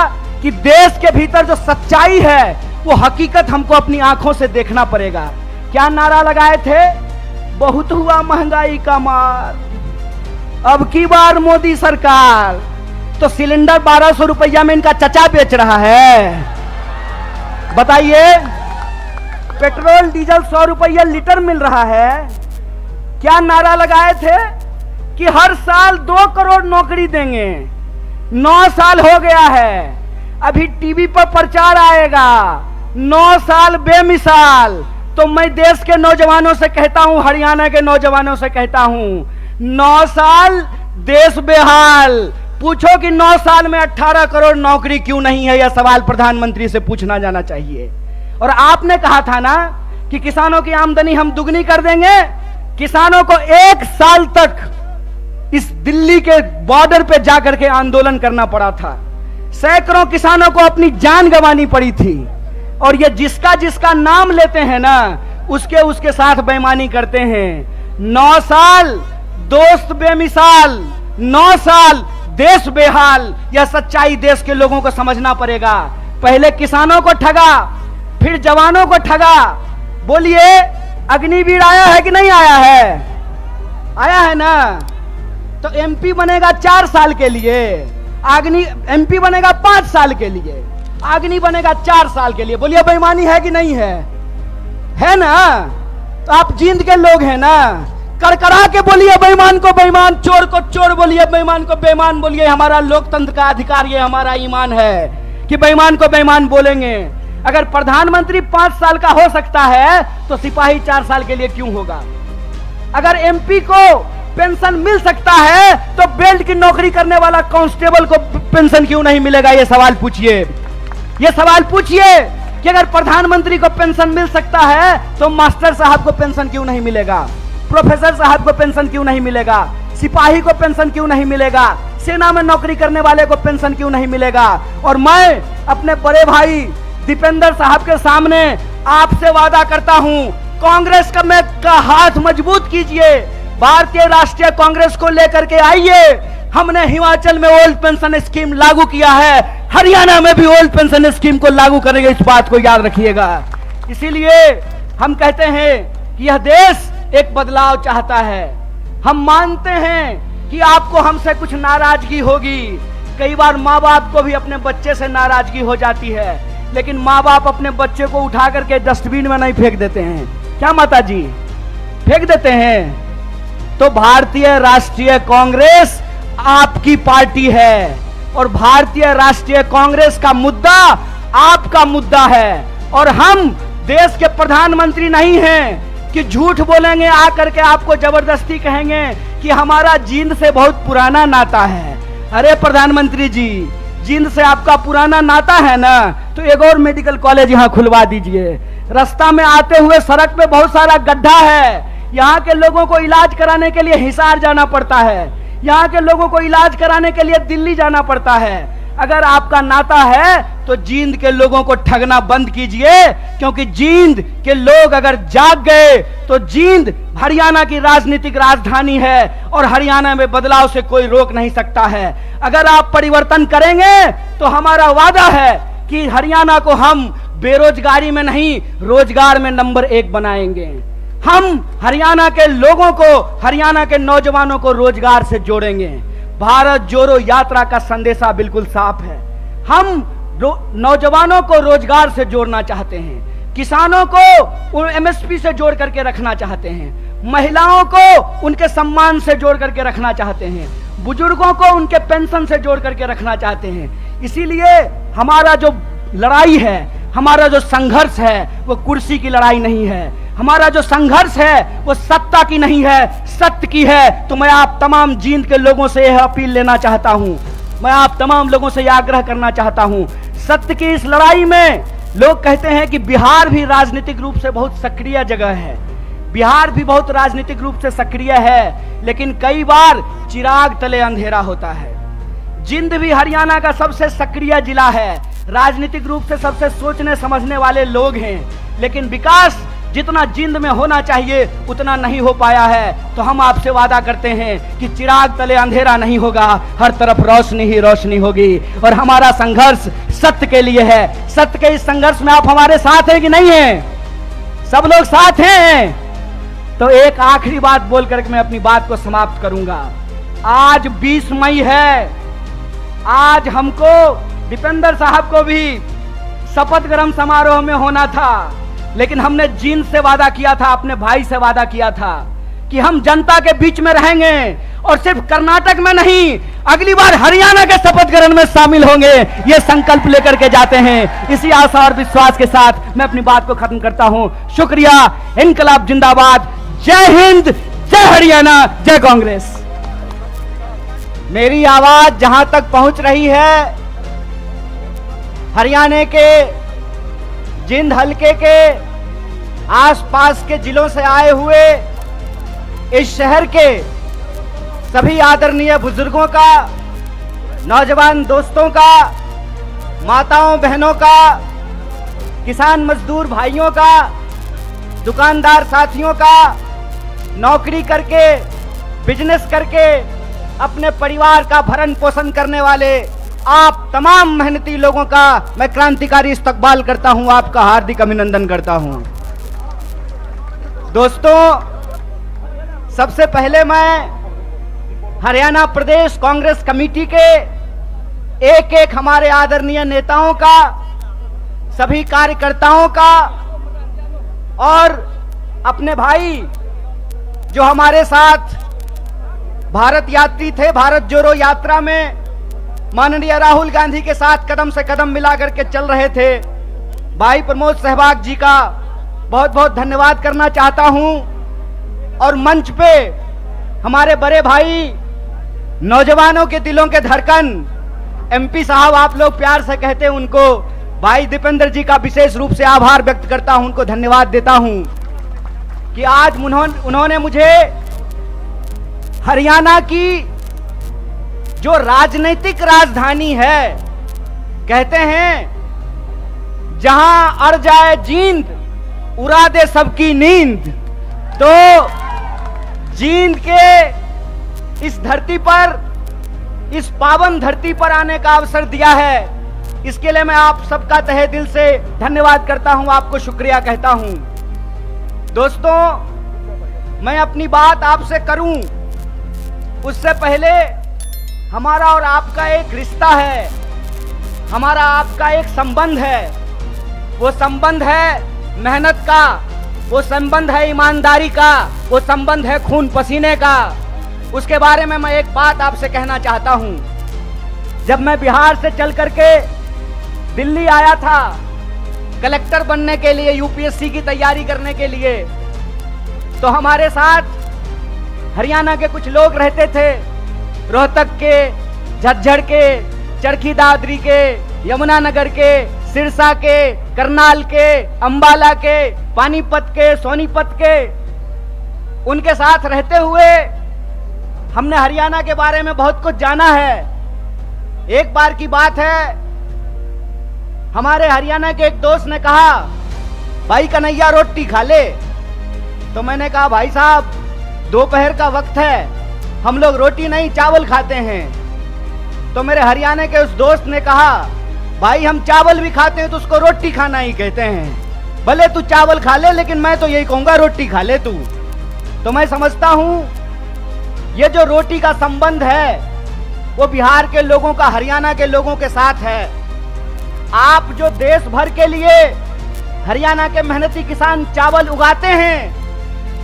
S1: कि देश के भीतर जो सच्चाई है वो हकीकत हमको अपनी आंखों से देखना पड़ेगा। क्या नारा लगाए थे? बहुत हुआ महंगाई का मार, अब की बार मोदी सरकार। तो सिलेंडर 1200 रुपया में इनका चचा बेच रहा है। बताइए, पेट्रोल डीजल 100 रुपया लीटर मिल रहा है। क्या नारा लगाए थे कि हर साल 2 करोड़ नौकरी देंगे। 9 साल हो गया है, अभी टीवी पर प्रचार आएगा 9 साल बेमिसाल। तो मैं देश के नौजवानों से कहता हूं, हरियाणा के नौजवानों से कहता हूं, 9 साल देश बेहाल। पूछो कि 9 साल में 18 करोड़ नौकरी क्यों नहीं है? यह सवाल प्रधानमंत्री से पूछना जाना चाहिए। और आपने कहा था ना कि किसानों की आमदनी हम दुगनी कर देंगे। किसानों को 1 साल तक इस दिल्ली के बॉर्डर पे जाकर के आंदोलन करना पड़ा था। सैकड़ों किसानों को अपनी जान गंवानी पड़ी थी। और ये जिसका जिसका नाम लेते हैं ना, उसके साथ बेईमानी करते हैं। 9 साल दोस्त बेमिसाल, 9 साल देश बेहाल। यह सच्चाई देश के लोगों को समझना पड़ेगा। पहले किसानों को ठगा, फिर जवानों को ठगा। बोलिए, अग्निवीर आया है कि नहीं आया है? आया है ना? तो एमपी बनेगा 4 साल के लिए, एमपी बनेगा 5 साल के लिए, अग्नि बनेगा 4 साल के लिए। बोलिए, बेईमानी है कि नहीं है? है ना? तो आप जींद के लोग हैं ना? कड़कड़ा के बोलिए बेईमान को बेईमान, चोर को चोर बोलिए, बेईमान को बेईमान बोलिए। हमारा लोकतंत्र का अधिकार, ये हमारा ईमान है कि बेईमान को बेईमान बोलेंगे। अगर प्रधानमंत्री 5 साल का हो सकता है तो सिपाही 4 साल के लिए क्यों होगा? अगर एमपी को पेंशन मिल सकता है तो बेल्ट की नौकरी करने वाला कांस्टेबल को पेंशन क्यों नहीं मिलेगा? ये सवाल पूछिए। ये सवाल पूछिए कि अगर प्रधानमंत्री को पेंशन मिल सकता है तो मास्टर साहब को पेंशन क्यों नहीं मिलेगा? प्रोफेसर साहब को पेंशन क्यों नहीं मिलेगा? सिपाही को पेंशन क्यों नहीं मिलेगा? सेना में नौकरी करने वाले को पेंशन क्यों नहीं मिलेगा? और मैं अपने बड़े भाई दीपेंद्र साहब के सामने आपसे वादा करता हूं, कांग्रेस का हाथ मजबूत कीजिए, भारतीय राष्ट्रीय कांग्रेस को लेकर के आइए। हमने हिमाचल में ओल्ड पेंशन स्कीम लागू किया है, हरियाणा में भी ओल्ड पेंशन स्कीम को लागू करेंगे, इस बात को याद रखिएगा। इसीलिए हम कहते हैं कि यह देश एक बदलाव चाहता है। हम मानते हैं कि आपको हमसे कुछ नाराजगी होगी, कई बार माँ बाप को भी अपने बच्चे से नाराजगी हो जाती है, लेकिन माँ बाप अपने बच्चे को उठा करके डस्टबिन में नहीं फेंक देते हैं। क्या माता जी? फेंक देते हैं। तो भारतीय राष्ट्रीय कांग्रेस आपकी पार्टी है और भारतीय राष्ट्रीय कांग्रेस का मुद्दा आपका मुद्दा है। और हम देश के प्रधानमंत्री नहीं हैं कि झूठ बोलेंगे आकर के आपको जबरदस्ती कहेंगे कि हमारा जींद से बहुत पुराना नाता है। अरे प्रधानमंत्री जी, जींद से आपका पुराना नाता है ना, तो एक और मेडिकल कॉलेज यहाँ खुलवा दीजिए। रास्ता में आते हुए सड़क पे बहुत सारा गड्ढा है, यहाँ के लोगों को इलाज कराने के लिए हिसार जाना पड़ता है, यहाँ के लोगों को इलाज कराने के लिए दिल्ली जाना पड़ता है। अगर आपका नाता है तो जींद के लोगों को ठगना बंद कीजिए, क्योंकि जींद के लोग अगर जाग गए तो जींद हरियाणा की राजनीतिक राजधानी है और हरियाणा में बदलाव से कोई रोक नहीं सकता है। अगर आप परिवर्तन करेंगे तो हमारा वादा है कि हरियाणा को हम बेरोजगारी में नहीं, रोजगार में नंबर 1 बनाएंगे। हम हरियाणा के लोगों को, हरियाणा के नौजवानों को रोजगार से जोड़ेंगे। भारत जोड़ो यात्रा का संदेशा बिल्कुल साफ है। हम नौजवानों को रोजगार से जोड़ना चाहते हैं, किसानों को एमएसपी से जोड़ करके रखना चाहते हैं, महिलाओं को उनके सम्मान से जोड़ करके रखना चाहते हैं, बुजुर्गों को उनके पेंशन से जोड़ करके रखना चाहते हैं। इसीलिए हमारा जो लड़ाई है, हमारा जो संघर्ष है, वो कुर्सी की लड़ाई नहीं है। हमारा जो संघर्ष है वो सत्ता की नहीं है, सत्य की है। तो मैं आप तमाम जींद के लोगों से यह अपील लेना चाहता हूं, मैं आप तमाम लोगों से यह आग्रह करना चाहता हूं, सत्य की इस लड़ाई में लोग कहते हैं कि बिहार भी राजनीतिक रूप से बहुत सक्रिय जगह है, बिहार भी बहुत राजनीतिक रूप से सक्रिय है, लेकिन कई बार चिराग तले अंधेरा होता है। जींद भी हरियाणा का सबसे सक्रिय जिला है, राजनीतिक रूप से सबसे सोचने समझने वाले लोग हैं, लेकिन विकास जितना जींद में होना चाहिए उतना नहीं हो पाया है। तो हम आपसे वादा करते हैं कि चिराग तले अंधेरा नहीं होगा, हर तरफ रोशनी ही रोशनी होगी। और हमारा संघर्ष सत्य के लिए है। सत्य के इस संघर्ष में आप हमारे साथ हैं कि नहीं हैं? सब लोग साथ हैं। तो एक आखिरी बात बोल करके मैं अपनी बात को समाप्त करूंगा। आज 20 मई है, आज हमको दीपेंद्र साहब को भी शपथ ग्रहण समारोह में होना था, लेकिन हमने जींद से वादा किया था, अपने भाई से वादा किया था कि हम जनता के बीच में रहेंगे और सिर्फ कर्नाटक में नहीं, अगली बार हरियाणा के शपथ ग्रहण में शामिल होंगे। ये संकल्प लेकर के जाते हैं। इसी आशा और विश्वास के साथ मैं अपनी बात को खत्म करता हूं। शुक्रिया। इनकलाब जिंदाबाद। जय हिंद, जय हरियाणा, जय कांग्रेस। मेरी आवाज जहां तक पहुंच रही है, हरियाणा के जींद हलके के आसपास के जिलों से आए हुए इस शहर के सभी आदरणीय बुजुर्गों का, नौजवान दोस्तों का, माताओं बहनों का, किसान मजदूर भाइयों का, दुकानदार साथियों का, नौकरी करके, बिजनेस करके, अपने परिवार का भरण पोषण करने वाले आप तमाम मेहनती लोगों का मैं क्रांतिकारी इस्तकबाल करता हूं, आपका हार्दिक अभिनंदन करता हूं। दोस्तों, सबसे पहले मैं हरियाणा प्रदेश कांग्रेस कमेटी के एक एक हमारे आदरणीय नेताओं का, सभी कार्यकर्ताओं का और अपने भाई जो हमारे साथ भारत यात्री थे, भारत जोड़ो यात्रा में माननीय राहुल गांधी के साथ कदम से कदम मिला करके चल रहे थे, भाई प्रमोद सहवाग जी का बहुत बहुत धन्यवाद करना चाहता हूं। और मंच पे हमारे बड़े भाई, नौजवानों के दिलों के धड़कन, एमपी साहब आप लोग प्यार से कहते हैं उनको, भाई दीपेंद्र जी का विशेष रूप से आभार व्यक्त करता हूं, उनको धन्यवाद देता हूं कि आज उन्होंने मुझे हरियाणा की जो राजनीतिक राजधानी है, कहते हैं जहां अड़ जाए जींद उड़ा दे सबकी नींद, तो जींद के इस धरती पर, इस पावन धरती पर आने का अवसर दिया है, इसके लिए मैं आप सबका तहे दिल से धन्यवाद करता हूं, आपको शुक्रिया कहता हूं। दोस्तों, मैं अपनी बात आपसे करूं उससे पहले हमारा और आपका एक रिश्ता है, हमारा आपका एक संबंध है। वो संबंध है मेहनत का, वो संबंध है ईमानदारी का, वो संबंध है खून पसीने का। उसके बारे में मैं एक बात आपसे कहना चाहता हूं। जब मैं बिहार से चल करके दिल्ली आया था कलेक्टर बनने के लिए, यूपीएससी की तैयारी करने के लिए, तो हमारे साथ हरियाणा के कुछ लोग रहते थे, रोहतक के, झज्जर के, चरखी दादरी के, यमुनानगर के, सिरसा के, करनाल के, अंबाला के, पानीपत के, सोनीपत के। उनके साथ रहते हुए हमने हरियाणा के बारे में बहुत कुछ जाना है। एक बार की बात है, हमारे हरियाणा के एक दोस्त ने कहा, भाई कन्हैया रोटी खा ले। तो मैंने कहा, भाई साहब दोपहर का वक्त है, हम लोग रोटी नहीं चावल खाते हैं। तो मेरे हरियाणा के उस दोस्त ने कहा, भाई हम चावल भी खाते हैं तो उसको रोटी खाना ही कहते हैं, भले तू चावल खा ले लेकिन मैं तो यही कहूंगा रोटी खा ले तू। तो मैं समझता हूं ये जो रोटी का संबंध है वो बिहार के लोगों का हरियाणा के लोगों के साथ है। आप जो देश भर के लिए हरियाणा के मेहनती किसान चावल उगाते हैं,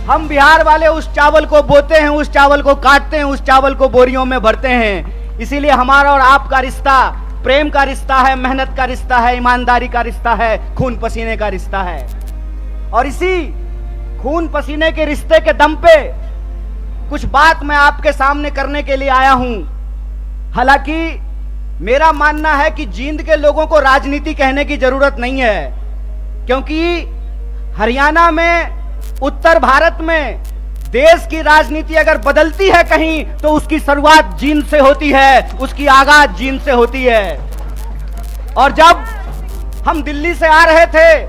S1: हम बिहार वाले उस चावल को बोते हैं, उस चावल को काटते हैं, उस चावल को बोरियों में भरते हैं। इसीलिए हमारा और आपका रिश्ता प्रेम का रिश्ता है, मेहनत का रिश्ता है, ईमानदारी का रिश्ता है, खून पसीने का रिश्ता है। और इसी खून पसीने के रिश्ते के दम पे कुछ बात मैं आपके सामने करने के लिए आया हूं। हालांकि मेरा मानना है कि जींद के लोगों को राजनीति कहने की जरूरत नहीं है, क्योंकि हरियाणा में, उत्तर भारत में देश की राजनीति अगर बदलती है कहीं तो उसकी शुरुआत जींद से होती है, उसकी आगाज जींद से होती है। और जब हम दिल्ली से आ रहे थे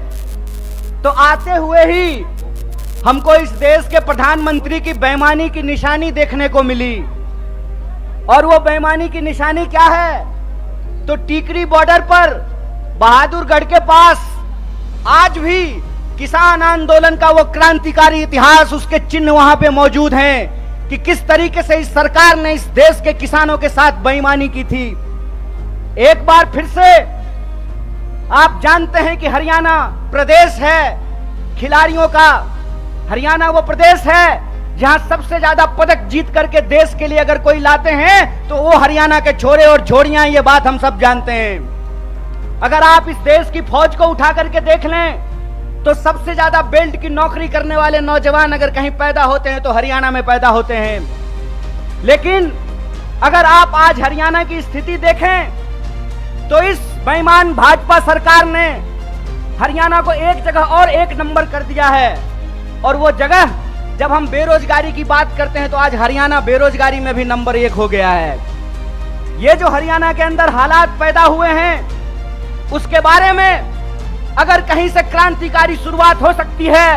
S1: तो आते हुए ही हमको इस देश के प्रधानमंत्री की बेईमानी की निशानी देखने को मिली। और वो बेईमानी की निशानी क्या है? तो टीकरी बॉर्डर पर बहादुरगढ़ के पास आज भी किसान आंदोलन का वो क्रांतिकारी इतिहास, उसके चिन्ह वहां पे मौजूद हैं कि किस तरीके से इस सरकार ने इस देश के किसानों के साथ बेईमानी की थी। एक बार फिर से आप जानते हैं कि हरियाणा प्रदेश है खिलाड़ियों का। हरियाणा वो प्रदेश है जहां सबसे ज्यादा पदक जीत करके देश के लिए अगर कोई लाते हैं तो वो हरियाणा के छोरे और छोरियां, ये बात हम सब जानते हैं। अगर आप इस देश की फौज को उठा करके देख लें तो सबसे ज्यादा बेल्ट की नौकरी करने वाले नौजवान अगर कहीं पैदा होते हैं तो हरियाणा में पैदा होते हैं। लेकिन अगर आप आज हरियाणा की स्थिति देखें तो इस बेईमान भाजपा सरकार ने हरियाणा को एक जगह और एक नंबर कर दिया है। और वो जगह, जब हम बेरोजगारी की बात करते हैं तो आज हरियाणा बेरोजगारी में भी नंबर 1 हो गया है। ये जो हरियाणा के अंदर हालात पैदा हुए हैं उसके बारे में अगर कहीं से क्रांतिकारी शुरुआत हो सकती है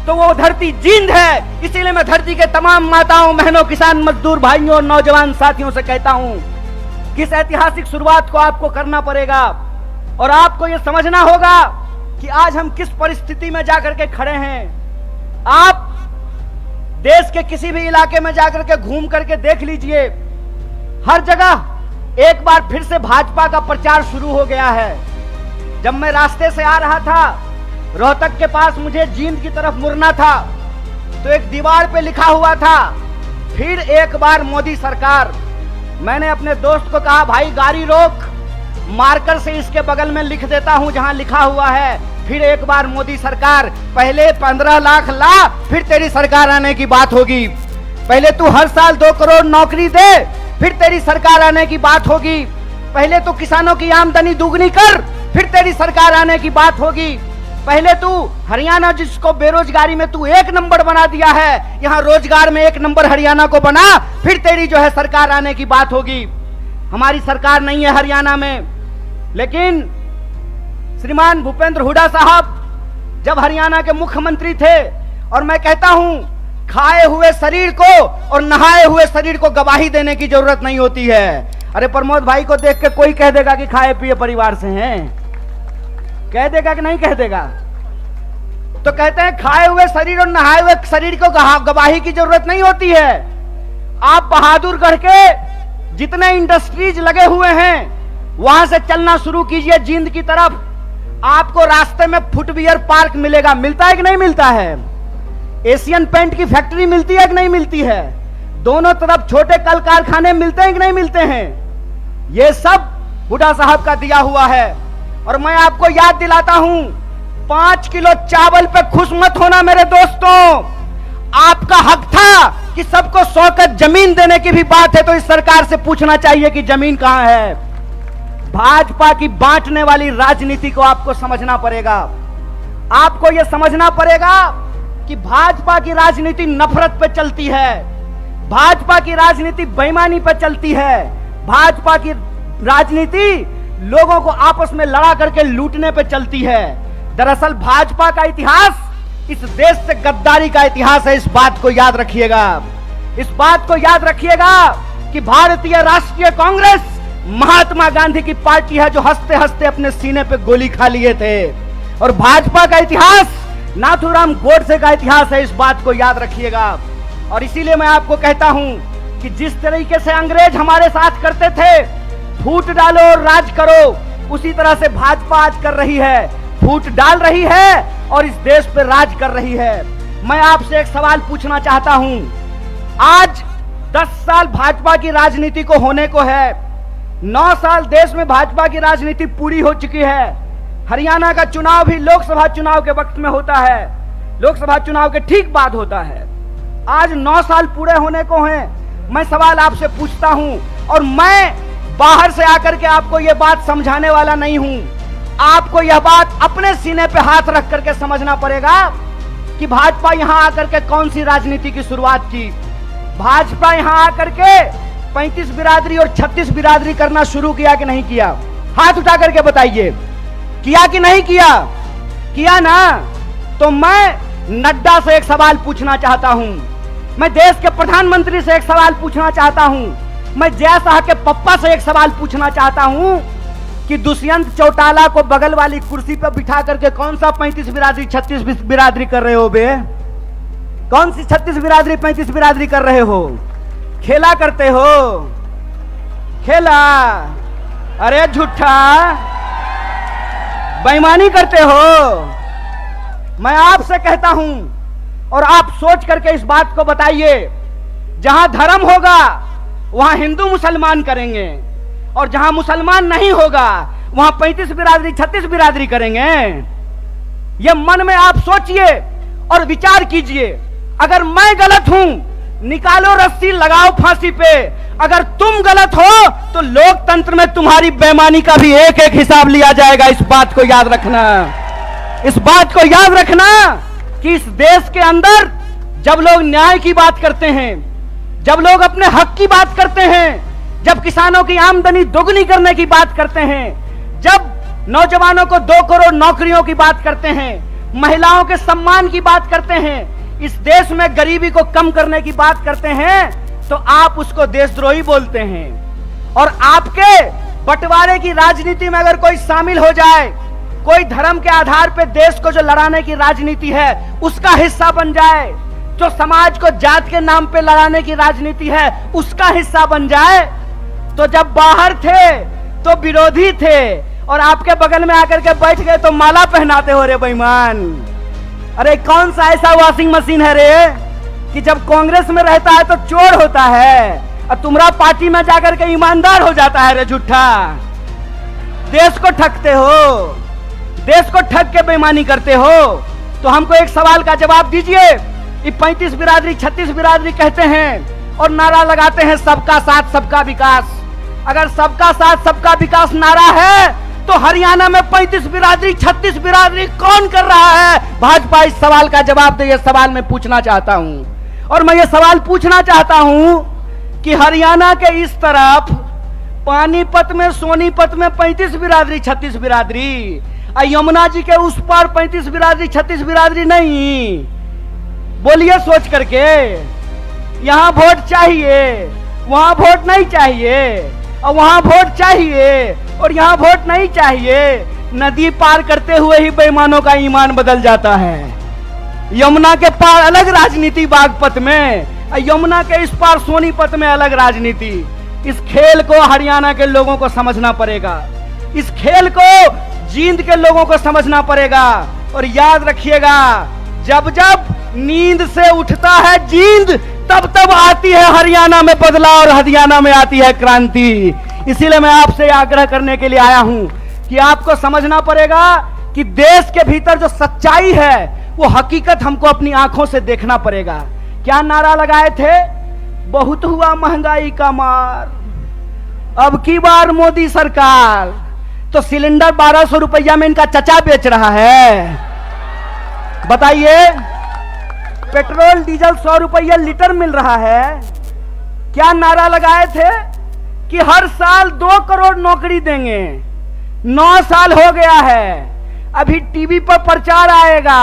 S1: तो वो धरती जींद है। इसीलिए मैं धरती के तमाम माताओं, बहनों, किसान, मजदूर भाइयों और नौजवान साथियों से कहता हूं कि इस ऐतिहासिक शुरुआत को आपको करना पड़ेगा और आपको यह समझना होगा कि आज हम किस परिस्थिति में जाकर के खड़े हैं। आप देश के किसी भी इलाके में जाकर के घूम करके देख लीजिए, हर जगह एक बार फिर से भाजपा का प्रचार शुरू हो गया है। जब मैं रास्ते से आ रहा था, रोहतक के पास मुझे जींद की तरफ मुड़ना था, तो एक दीवार पे लिखा हुआ था, फिर एक बार मोदी सरकार। मैंने अपने दोस्त को कहा, भाई गाड़ी रोक, मार्कर से इसके बगल में लिख देता हूं जहां लिखा हुआ है फिर एक बार मोदी सरकार। पहले 15 लाख ला, फिर तेरी सरकार आने की बात होगी। पहले तू हर साल 2 करोड़ नौकरी दे, फिर तेरी सरकार आने की बात होगी। पहले तू किसानों की आमदनी दुगनी कर, फिर तेरी सरकार आने की बात होगी। पहले तू हरियाणा, जिसको बेरोजगारी में तू 1 नंबर बना दिया है, यहां रोजगार में 1 नंबर हरियाणा को बना, फिर तेरी जो है सरकार आने की बात होगी। हमारी सरकार नहीं है हरियाणा में, लेकिन श्रीमान भूपेंद्र हुड्डा साहब जब हरियाणा के मुख्यमंत्री थे, और मैं कहता हूं खाए हुए शरीर को और नहाए हुए शरीर को गवाही देने की जरूरत नहीं होती है। अरे प्रमोद भाई को देख के कोई कह देगा कि खाए पिए परिवार से हैं, कह देगा कि नहीं कह देगा? तो कहते हैं खाए हुए शरीर और नहाए हुए शरीर को गवाही की जरूरत नहीं होती है। आप बहादुरगढ़ के जितने इंडस्ट्रीज लगे हुए हैं वहां से चलना शुरू कीजिए जींद की तरफ, आपको रास्ते में फुटवियर पार्क मिलेगा। मिलता है कि नहीं मिलता है? एशियन पेंट की फैक्ट्री मिलती है कि नहीं मिलती है? दोनों तरफ छोटे कल कारखाने मिलते हैं कि नहीं मिलते हैं? ये सब हुड्डा साहब का दिया हुआ है। और मैं आपको याद दिलाता हूं, 5 किलो चावल पे खुश मत होना मेरे दोस्तों। आपका हक था कि सबको 100 गज जमीन देने की भी बात है तो इस सरकार से पूछना चाहिए कि जमीन कहां है। भाजपा की बांटने वाली राजनीति को आपको समझना पड़ेगा। आपको यह समझना पड़ेगा कि भाजपा की राजनीति नफरत पे चलती है, भाजपा की राजनीति बेईमानी पे चलती है, भाजपा की राजनीति लोगों को आपस में लड़ा करके लूटने पे चलती है। दरअसल भाजपा का इतिहास इस देश से गद्दारी का इतिहास है। इस बात को याद रखिएगा, इस बात को याद रखिएगा कि भारतीय राष्ट्रीय कांग्रेस महात्मा गांधी की पार्टी है जो हंसते हंसते अपने सीने पे गोली खा लिए थे। और भाजपा का इतिहास नाथूराम गोडसे का इतिहास है, इस बात को याद रखिएगा। और इसीलिए मैं आपको कहता हूं कि जिस तरीके से अंग्रेज हमारे साथ करते थे, फूट डालो और राज करो, उसी तरह से भाजपा आज कर रही है, फूट डाल रही है और इस देश पे राज कर रही है। मैं आपसे एक सवाल पूछना चाहता हूं, आज 10 साल भाजपा की राजनीति को होने को है, 9 साल देश में भाजपा की राजनीति पूरी हो चुकी है। हरियाणा का चुनाव भी लोकसभा चुनाव के वक्त में होता है, लोकसभा चुनाव के ठीक बाद होता है। आज 9 साल पूरे होने को हैं। मैं सवाल आपसे पूछता हूं, और मैं बाहर से आकर के आपको यह बात समझाने वाला नहीं हूं। आपको यह बात अपने सीने पे हाथ रख करके समझना पड़ेगा कि भाजपा यहां आकर के कौन सी राजनीति की शुरुआत की। भाजपा यहां आकर के 35 बिरादरी और 36 बिरादरी करना शुरू किया कि नहीं किया? हाथ उठा करके बताइए, किया कि नहीं किया? किया ना? तो मैं नड्डा से एक सवाल पूछना चाहता हूं, मैं देश के प्रधानमंत्री से एक सवाल पूछना चाहता हूं, मैं जय शाह के पप्पा से एक सवाल पूछना चाहता हूं कि दुष्यंत चौटाला को बगल वाली कुर्सी पर बिठा करके कौन सा 35 बिरादरी 36 बिरादरी कर रहे हो बे? कौन सी 36 बिरादरी 35 बिरादरी कर रहे हो? खेला करते हो? खेला? अरे झूठा, बेईमानी करते हो। मैं आपसे कहता हूं, और आप सोच करके इस बात को बताइए, जहां धर्म होगा वहां हिंदू मुसलमान करेंगे, और जहां मुसलमान नहीं होगा वहां 35 बिरादरी 36 बिरादरी करेंगे। यह मन में आप सोचिए और विचार कीजिए। अगर मैं गलत हूं, निकालो रस्सी, लगाओ फांसी पे। अगर तुम गलत हो तो लोकतंत्र में तुम्हारी बेईमानी का भी एक एक हिसाब लिया जाएगा। इस बात को याद रखना, इस बात को याद रखना कि इस देश के अंदर जब लोग न्याय की बात करते हैं, जब लोग अपने हक की बात करते हैं, जब किसानों की आमदनी दोगुनी करने की बात करते हैं, जब नौजवानों को 2 करोड़ नौकरियों की बात करते हैं, महिलाओं के सम्मान की बात करते हैं, इस देश में गरीबी को कम करने की बात करते हैं, तो आप उसको देशद्रोही बोलते हैं। और आपके बंटवारे की राजनीति में अगर कोई शामिल हो जाए, कोई धर्म के आधार पर देश को जो लड़ाने की राजनीति है उसका हिस्सा बन जाए, जो समाज को जात के नाम पे लड़ाने की राजनीति है उसका हिस्सा बन जाए, तो जब बाहर थे तो विरोधी थे और आपके बगल में आकर के बैठ गए तो माला पहनाते हो रे बेईमान। अरे कौन सा ऐसा वॉशिंग मशीन है रे कि जब कांग्रेस में रहता है तो चोर होता है और तुम्हारा पार्टी में जाकर के ईमानदार हो जाता है रे झूठा। देश को ठगते हो, देश को ठग के बेईमानी करते हो। तो हमको एक सवाल का जवाब दीजिए। ये 35 बिरादरी 36 बिरादरी कहते हैं और नारा लगाते हैं सबका साथ सबका विकास। अगर सबका साथ सबका विकास नारा है तो हरियाणा में 35 बिरादरी 36 बिरादरी कौन कर रहा है? भाजपा इस सवाल का जवाब दे। ये सवाल मैं पूछना चाहता हूं और मैं ये सवाल पूछना चाहता हूं कि हरियाणा के इस तरफ पानीपत में सोनीपत में 35 बिरादरी 36 बिरादरी, यमुना जी के उस पार 35 बिरादरी 36 बिरादरी नहीं। बोलिए सोच करके, यहां वोट चाहिए, वहां वोट नहीं चाहिए, और वहां वोट चाहिए और यहां वोट नहीं चाहिए। नदी पार करते हुए ही बेईमानों का ईमान बदल जाता है। यमुना के पार अलग राजनीति बागपत में, यमुना के इस पार सोनीपत में अलग राजनीति। इस खेल को हरियाणा के लोगों को समझना पड़ेगा, इस खेल को जींद के लोगों को समझना पड़ेगा। और याद रखिएगा, जब जब नींद से उठता है जींद तब तब आती है हरियाणा में बदलाव और हरियाणा में आती है क्रांति। इसीलिए मैं आपसे आग्रह करने के लिए आया हूं कि आपको समझना पड़ेगा कि देश के भीतर जो सच्चाई है वो हकीकत हमको अपनी आंखों से देखना पड़ेगा। क्या नारा लगाए थे? बहुत हुआ महंगाई का मार, अब की बार मोदी सरकार। तो सिलेंडर 1200 रुपया में इनका चचा बेच रहा है। बताइए, पेट्रोल डीजल 100 रुपया लीटर मिल रहा है। क्या नारा लगाए थे कि हर साल 2 करोड़ नौकरी देंगे। 9 साल हो गया है, अभी टीवी पर प्रचार आएगा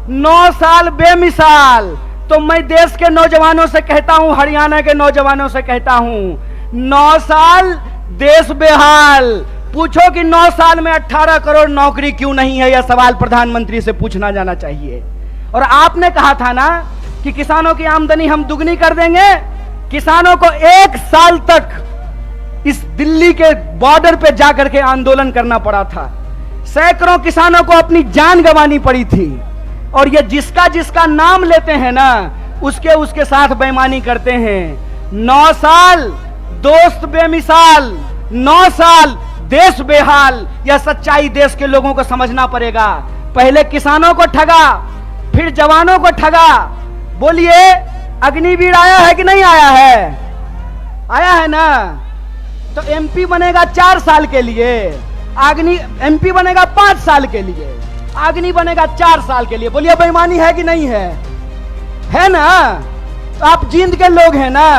S1: 9 साल बेमिसाल। तो मैं देश के नौजवानों से कहता हूं, हरियाणा के नौजवानों से कहता हूं, 9 साल देश बेहाल। पूछो कि 9 साल में 18 करोड़ नौकरी क्यों नहीं है? यह सवाल प्रधानमंत्री से पूछना जाना चाहिए। और आपने कहा था ना कि किसानों की आमदनी हम दुगनी कर देंगे। किसानों को 1 साल तक इस दिल्ली के बॉर्डर पे जाकर के आंदोलन करना पड़ा था। सैकड़ों किसानों को अपनी जान गंवानी पड़ी थी। और ये जिसका जिसका नाम लेते हैं ना, उसके साथ बेईमानी करते हैं। 9 साल दोस्त बेमिसाल, 9 साल देश बेहाल। यह सच्चाई देश के लोगों को समझना पड़ेगा। पहले किसानों को ठगा, फिर जवानों को ठगा। बोलिए, अग्निवीर आया है कि नहीं आया है? आया है ना। तो एमपी बनेगा 4 साल के लिए, एमपी बनेगा 5 साल के लिए, अग्नि बनेगा 4 साल के लिए। बोलिए बेईमानी है कि नहीं है? है ना। तो आप जींद के लोग हैं ना,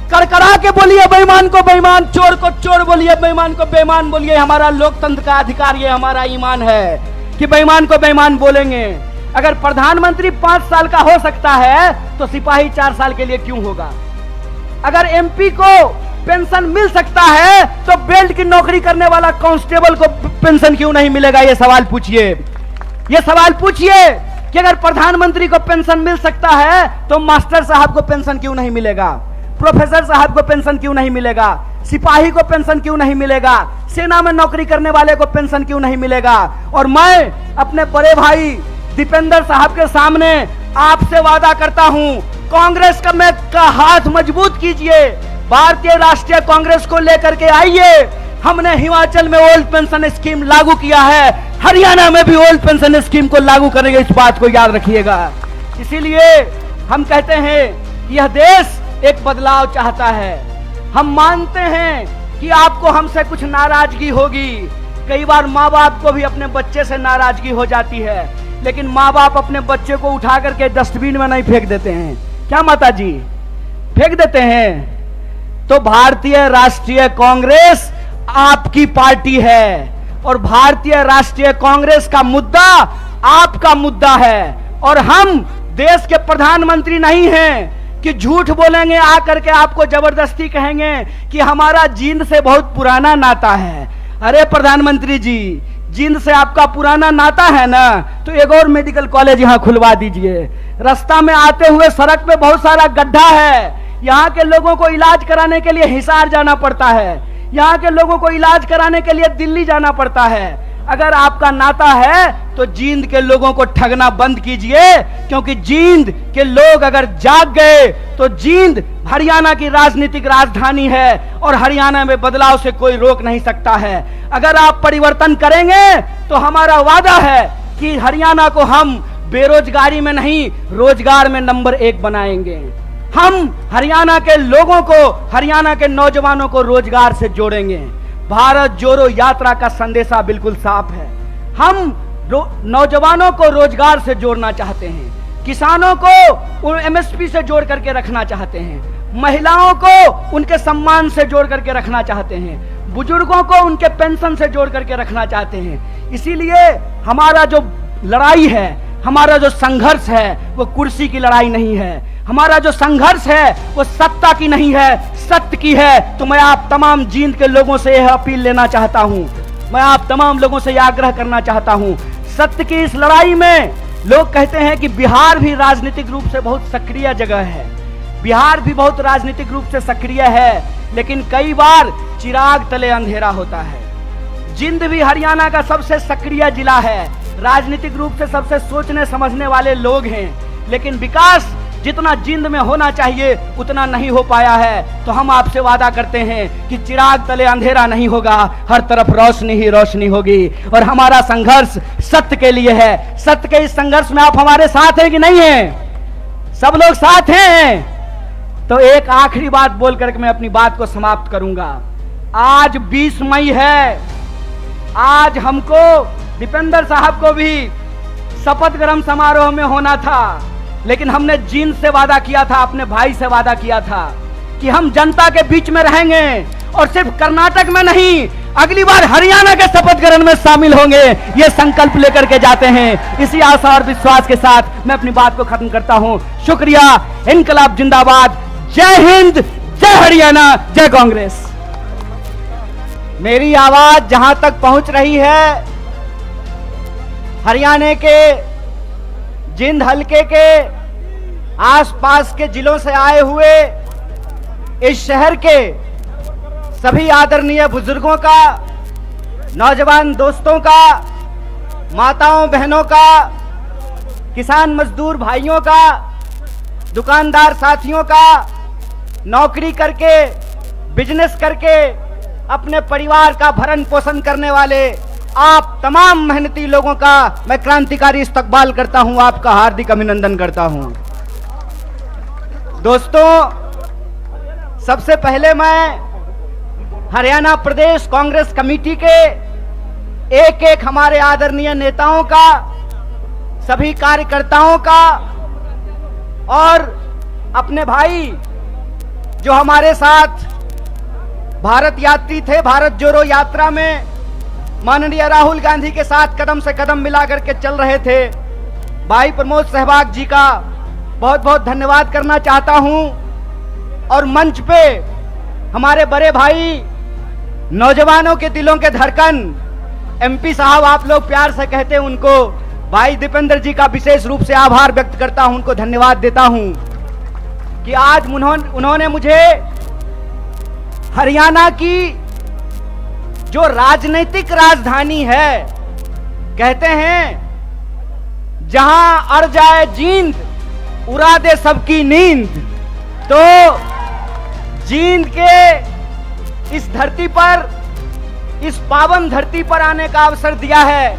S1: कड़कड़ा के बोलिए बेईमान को बेईमान, चोर को चोर बोलिए, बेईमान को बेईमान बोलिए। हमारा लोकतंत्र का अधिकार, ये हमारा ईमान है कि बेईमान को बेईमान बोलेंगे। अगर प्रधानमंत्री 5 साल का हो सकता है तो सिपाही 4 साल के लिए क्यों होगा? अगर एमपी को पेंशन मिल सकता है तो बेल्ट की नौकरी करने वाला कांस्टेबल को पेंशन क्यों नहीं मिलेगा? ये सवाल पूछिए। ये सवाल पूछिए कि अगर प्रधानमंत्री को पेंशन मिल सकता है तो मास्टर साहब को पेंशन क्यों नहीं मिलेगा? प्रोफेसर साहब को पेंशन क्यों नहीं मिलेगा? सिपाही को पेंशन क्यों नहीं मिलेगा? सेना में नौकरी करने वाले को पेंशन क्यों नहीं मिलेगा? और मैं अपने बड़े भाई दीपेंद्र साहब के सामने आपसे वादा करता हूं, कांग्रेस का हाथ मजबूत कीजिए, भारतीय राष्ट्रीय कांग्रेस को लेकर के आइए। हमने हिमाचल में ओल्ड पेंशन स्कीम लागू किया है, हरियाणा में भी ओल्ड पेंशन स्कीम को लागू करेंगे। इस बात को याद रखिएगा। इसीलिए हम कहते हैं कि यह देश एक बदलाव चाहता है। हम मानते हैं कि आपको हमसे कुछ नाराजगी होगी। कई बार माँ बाप को भी अपने बच्चे से नाराजगी हो जाती है, लेकिन माँ बाप अपने बच्चे को उठा करके डस्टबिन में नहीं फेंक देते हैं। क्या माता जी? फेंक देते हैं। तो भारतीय राष्ट्रीय कांग्रेस आपकी पार्टी है और भारतीय राष्ट्रीय कांग्रेस का मुद्दा आपका मुद्दा है, और हम देश के प्रधानमंत्री नहीं हैं कि झूठ बोलेंगे आकर के आपको जबरदस्ती कहेंगे कि हमारा जींद से बहुत पुराना नाता है। अरे प्रधानमंत्री जी, जींद से आपका पुराना नाता है ना, तो एक और मेडिकल कॉलेज यहां खुलवा दीजिए। रास्ता में आते हुए सड़क पे बहुत सारा गड्ढा है, यहाँ के लोगों को इलाज कराने के लिए हिसार जाना पड़ता है, यहाँ के लोगों को इलाज कराने के लिए दिल्ली जाना पड़ता है। अगर आपका नाता है तो जींद के लोगों को ठगना बंद कीजिए, क्योंकि जींद के लोग अगर जाग गए तो जींद हरियाणा की राजनीतिक राजधानी है और हरियाणा में बदलाव से कोई रोक नहीं सकता है। अगर आप परिवर्तन करेंगे तो हमारा वादा है कि हरियाणा को हम बेरोजगारी में नहीं, रोजगार में नंबर 1 बनाएंगे। हम हरियाणा के लोगों को, हरियाणा के नौजवानों को रोजगार से जोड़ेंगे। भारत जोड़ो यात्रा का संदेशा बिल्कुल साफ है। हम नौजवानों को रोजगार से जोड़ना चाहते हैं, किसानों को एमएसपी से जोड़ करके रखना चाहते हैं, महिलाओं को उनके सम्मान से जोड़ करके रखना चाहते हैं, बुजुर्गों को उनके पेंशन से जोड़ करके रखना चाहते हैं। इसीलिए हमारा जो लड़ाई है, हमारा जो संघर्ष है, वो कुर्सी की लड़ाई नहीं है। हमारा जो संघर्ष है वो सत्ता की नहीं है, सत्य की है। तो मैं आप तमाम जींद के लोगों से यह अपील लेना चाहता हूं, मैं आप तमाम लोगों से यह आग्रह करना चाहता हूं, सत्य की इस लड़ाई में लोग कहते हैं कि बिहार भी राजनीतिक रूप से बहुत सक्रिय जगह है, बिहार भी बहुत राजनीतिक रूप से सक्रिय है, लेकिन कई बार चिराग तले अंधेरा होता है। जींद भी हरियाणा का सबसे सक्रिय जिला है, राजनीतिक रूप से सबसे सोचने समझने वाले लोग हैं, लेकिन विकास जितना जींद में होना चाहिए उतना नहीं हो पाया है। तो हम आपसे वादा करते हैं कि चिराग तले अंधेरा नहीं होगा, हर तरफ रोशनी ही रोशनी होगी। और हमारा संघर्ष सत्य के लिए है। सत्य के इस संघर्ष में आप हमारे साथ हैं कि नहीं हैं? सब लोग साथ हैं। तो एक आखिरी बात बोल करके मैं अपनी बात को समाप्त करूंगा। आज 20 मई है, आज हमको दीपेंद्र साहब को भी शपथ ग्रहण समारोह में होना था, लेकिन हमने जींद से वादा किया था, अपने भाई से वादा किया था कि हम जनता के बीच में रहेंगे और सिर्फ कर्नाटक में नहीं, अगली बार हरियाणा के शपथ ग्रहण में शामिल होंगे। ये संकल्प लेकर के जाते हैं। इसी आशा और विश्वास के साथ मैं अपनी बात को खत्म करता हूं। शुक्रिया। इनकलाब जिंदाबाद। जय हिंद, जय हरियाणा, जय कांग्रेस। मेरी आवाज जहां तक पहुंच रही है, हरियाणा के जींद हलके के आसपास के जिलों से आए हुए इस शहर के सभी आदरणीय बुजुर्गों का, नौजवान दोस्तों का, माताओं बहनों का, किसान मजदूर भाइयों का, दुकानदार साथियों का, नौकरी करके बिजनेस करके अपने परिवार का भरण पोषण करने वाले आप तमाम मेहनती लोगों का मैं क्रांतिकारी इस्तकबाल करता हूं, आपका हार्दिक अभिनंदन करता हूं। दोस्तों, सबसे पहले मैं हरियाणा प्रदेश कांग्रेस कमेटी के एक एक हमारे आदरणीय नेताओं का, सभी कार्यकर्ताओं का और अपने भाई जो हमारे साथ भारत यात्री थे, भारत जोड़ो यात्रा में माननीय राहुल गांधी के साथ कदम से कदम मिला करके चल रहे थे, भाई प्रमोद सहवाग जी का बहुत बहुत धन्यवाद करना चाहता हूं। और मंच पे हमारे बड़े भाई, नौजवानों के दिलों के धड़कन, एमपी साहब आप लोग प्यार से कहते हैं उनको, भाई दीपेंद्र जी का विशेष रूप से आभार व्यक्त करता हूं, उनको धन्यवाद देता हूं कि आज उन्होंने मुझे हरियाणा की जो राजनीतिक राजधानी है, कहते हैं जहां अड़ जाए जींद उड़ा दे सबकी नींद, तो जींद के इस धरती पर, इस पावन धरती पर आने का अवसर दिया है,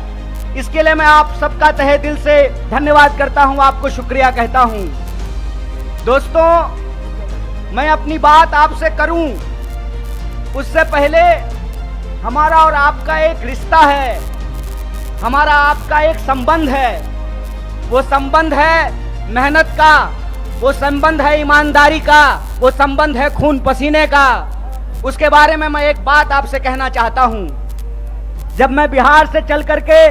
S1: इसके लिए मैं आप सबका तहे दिल से धन्यवाद करता हूं, आपको शुक्रिया कहता हूं। दोस्तों, मैं अपनी बात आपसे करूं उससे पहले हमारा और आपका एक रिश्ता है, हमारा आपका एक संबंध है। वो संबंध है मेहनत का, वो संबंध है ईमानदारी का, वो संबंध है खून पसीने का। उसके बारे में मैं एक बात आपसे कहना चाहता हूं। जब मैं बिहार से चल करके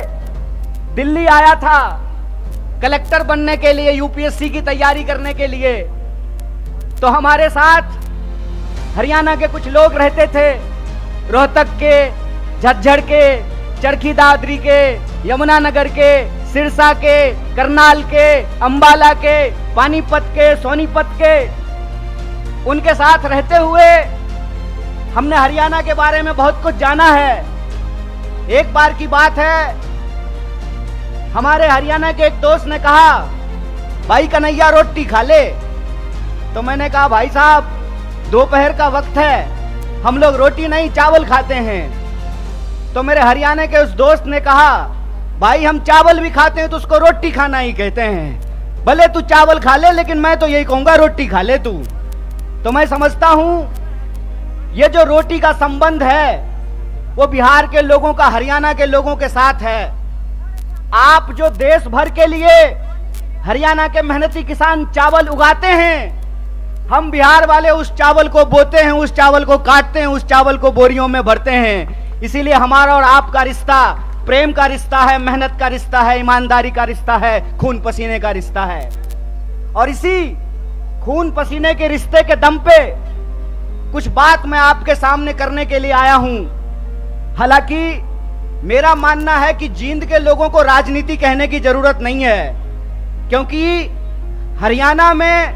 S1: दिल्ली आया था कलेक्टर बनने के लिए, यूपीएससी की तैयारी करने के लिए। तो हमारे साथ हरियाणा के कुछ लोग रहते थे, रोहतक के, झज्जर के, चरखी दादरी के, यमुनानगर के, सिरसा के, करनाल के, अंबाला के, पानीपत के, सोनीपत के। उनके साथ रहते हुए हमने हरियाणा के बारे में बहुत कुछ जाना है। एक बार की बात है, हमारे हरियाणा के एक दोस्त ने कहा, भाई कन्हैया रोटी खा ले। तो मैंने कहा, भाई साहब दोपहर का वक्त है, हम लोग रोटी नहीं चावल खाते हैं। तो मेरे हरियाणा के उस दोस्त ने कहा, भाई हम चावल भी खाते हैं तो उसको रोटी खाना ही कहते हैं, भले तू चावल खा ले लेकिन मैं तो यही कहूंगा रोटी खा ले तू। तो मैं समझता हूं ये जो रोटी का संबंध है वो बिहार के लोगों का हरियाणा के लोगों के साथ है। आप जो देश भर के लिए हरियाणा के मेहनती किसान चावल उगाते हैं, हम बिहार वाले उस चावल को बोते हैं, उस चावल को काटते हैं, उस चावल को बोरियों में भरते हैं। इसीलिए हमारा और आपका रिश्ता प्रेम का रिश्ता है, मेहनत का रिश्ता है, ईमानदारी का रिश्ता है, खून पसीने का रिश्ता है। और इसी खून पसीने के रिश्ते के दम पे कुछ बात मैं आपके सामने करने के लिए आया हूं। हालांकि मेरा मानना है कि जींद के लोगों को राजनीति कहने की जरूरत नहीं है, क्योंकि हरियाणा में,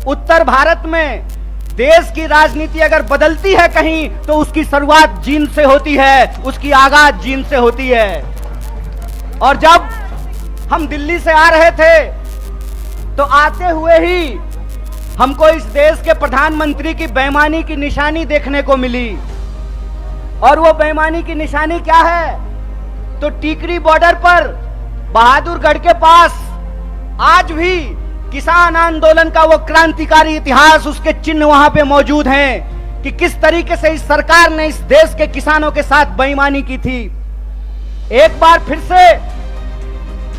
S1: उत्तर भारत में देश की राजनीति अगर बदलती है कहीं तो उसकी शुरुआत जींद से होती है, उसकी आगाज जींद से होती है। और जब हम दिल्ली से आ रहे थे तो आते हुए ही हमको इस देश के प्रधानमंत्री की बेईमानी की निशानी देखने को मिली। और वो बेईमानी की निशानी क्या है? तो टीकरी बॉर्डर पर बहादुरगढ़ के पास आज भी किसान आंदोलन का वो क्रांतिकारी इतिहास, उसके चिन्ह वहां पे मौजूद हैं कि किस तरीके से इस सरकार ने इस देश के किसानों के साथ बेईमानी की थी। एक बार फिर से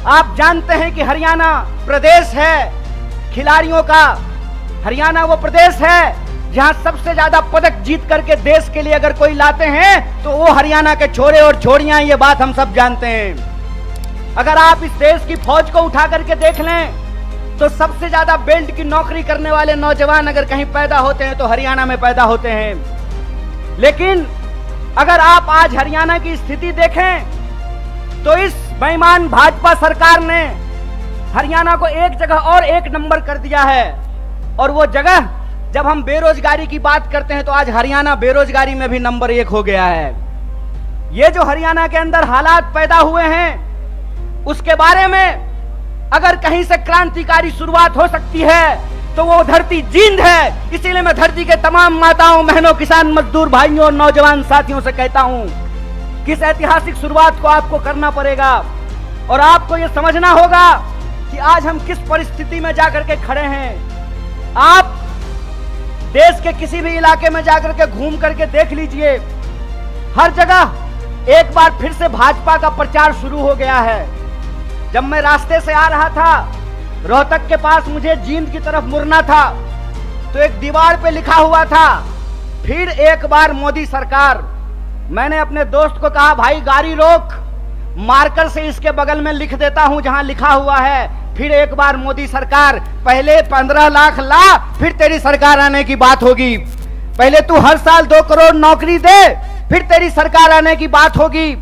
S1: आप जानते हैं कि हरियाणा प्रदेश है खिलाड़ियों का। हरियाणा वो प्रदेश है जहां सबसे ज्यादा पदक जीत करके देश के लिए अगर कोई लाते हैं तो वो हरियाणा के छोरे और छोरियां, ये बात हम सब जानते हैं। अगर आप इस देश की फौज को उठा करके देख लें तो सबसे ज्यादा बेल्ट की नौकरी करने वाले नौजवान अगर कहीं पैदा होते हैं तो हरियाणा में पैदा होते हैं। लेकिन अगर आप आज हरियाणा की स्थिति देखें तो इस बेईमान भाजपा सरकार ने हरियाणा को एक जगह और एक नंबर कर दिया है। और वो जगह, जब हम बेरोजगारी की बात करते हैं तो आज हरियाणा बेरोजगारी में भी नंबर 1 हो गया है। ये जो हरियाणा के अंदर हालात पैदा हुए हैं उसके बारे में अगर कहीं से क्रांतिकारी शुरुआत हो सकती है तो वो धरती जींद है। इसीलिए मैं धरती के तमाम माताओं, बहनों, किसान मजदूर भाइयों और नौजवान साथियों से कहता हूं कि इस ऐतिहासिक शुरुआत को आपको करना पड़ेगा। और आपको ये समझना होगा कि आज हम किस परिस्थिति में जाकर के खड़े हैं। आप देश के किसी भी इलाके में जाकर के घूम करके देख लीजिए, हर जगह एक बार फिर से भाजपा का प्रचार शुरू हो गया है। जब मैं रास्ते से आ रहा था, रोहतक के पास मुझे जींद की तरफ मुड़ना था तो एक दीवार पे लिखा हुआ था, फिर एक बार मोदी सरकार। मैंने अपने दोस्त को कहा, भाई गाड़ी रोक, मार्कर से इसके बगल में लिख देता हूं जहां लिखा हुआ है फिर एक बार मोदी सरकार। पहले 15 लाख ला, फिर तेरी सरकार आने की बात होगी। पहले तू हर साल 2 करोड़ नौकरी दे, फिर तेरी सरकार आने की बात होगी।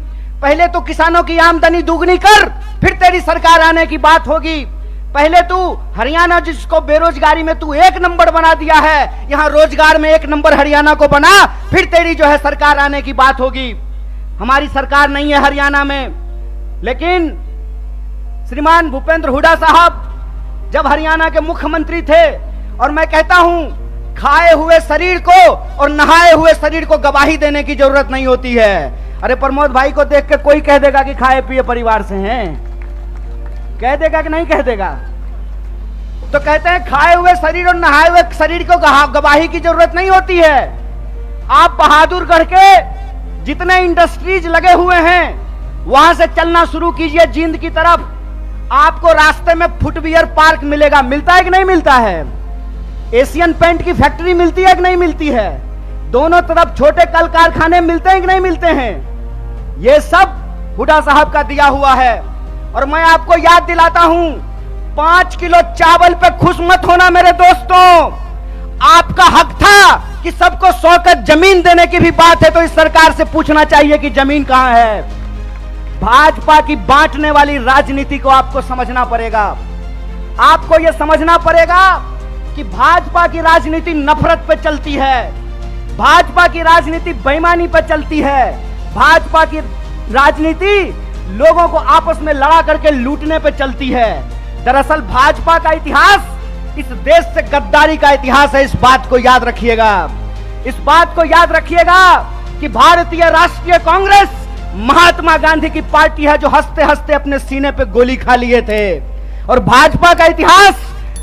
S1: पहले तू किसानों की आमदनी दुगनी कर, फिर तेरी सरकार आने की बात होगी। पहले तू हरियाणा, जिसको बेरोजगारी में तू 1 नंबर बना दिया है, यहां रोजगार में 1 नंबर हरियाणा को बना, फिर तेरी जो है सरकार आने की बात होगी। हमारी सरकार नहीं है हरियाणा में, लेकिन श्रीमान भूपेंद्र हुड्डा साहब जब हरियाणा के मुख्यमंत्री थे, और मैं कहता हूं खाए हुए शरीर को और नहाए हुए शरीर को गवाही देने की जरूरत नहीं होती है। अरे प्रमोद भाई को देख के कोई कह देगा कि खाए पिए परिवार से हैं, कह देगा कि नहीं कह देगा? तो कहते हैं खाए हुए शरीर और नहाए हुए शरीर को गवाही की जरूरत नहीं होती है। आप बहादुरगढ़ के जितने इंडस्ट्रीज लगे हुए हैं वहां से चलना शुरू कीजिए जींद की तरफ, आपको रास्ते में फुटवियर पार्क मिलेगा। मिलता है कि नहीं मिलता है? एशियन पेंट की फैक्ट्री मिलती है कि नहीं मिलती है? दोनों तरफ छोटे कल कारखाने मिलते हैं कि नहीं मिलते हैं? ये सब हुड्डा साहब का दिया हुआ है। और मैं आपको याद दिलाता हूं, 5 किलो चावल पे खुश मत होना मेरे दोस्तों। आपका हक था कि सबको 100 गज जमीन देने की भी बात है तो इस सरकार से पूछना चाहिए कि जमीन कहां है। भाजपा की बांटने वाली राजनीति को आपको समझना पड़ेगा। आपको यह समझना पड़ेगा कि भाजपा की राजनीति नफरत पे चलती है, भाजपा की राजनीति बेईमानी पे चलती है, भाजपा की राजनीति लोगों को आपस में लड़ा करके लूटने पे चलती है। दरअसल भाजपा का इतिहास इस देश से गद्दारी का इतिहास है। इस बात को याद रखिएगा, इस बात को याद रखिएगा कि भारतीय राष्ट्रीय कांग्रेस महात्मा गांधी की पार्टी है जो हंसते हंसते अपने सीने पे गोली खा लिए थे। और भाजपा का इतिहास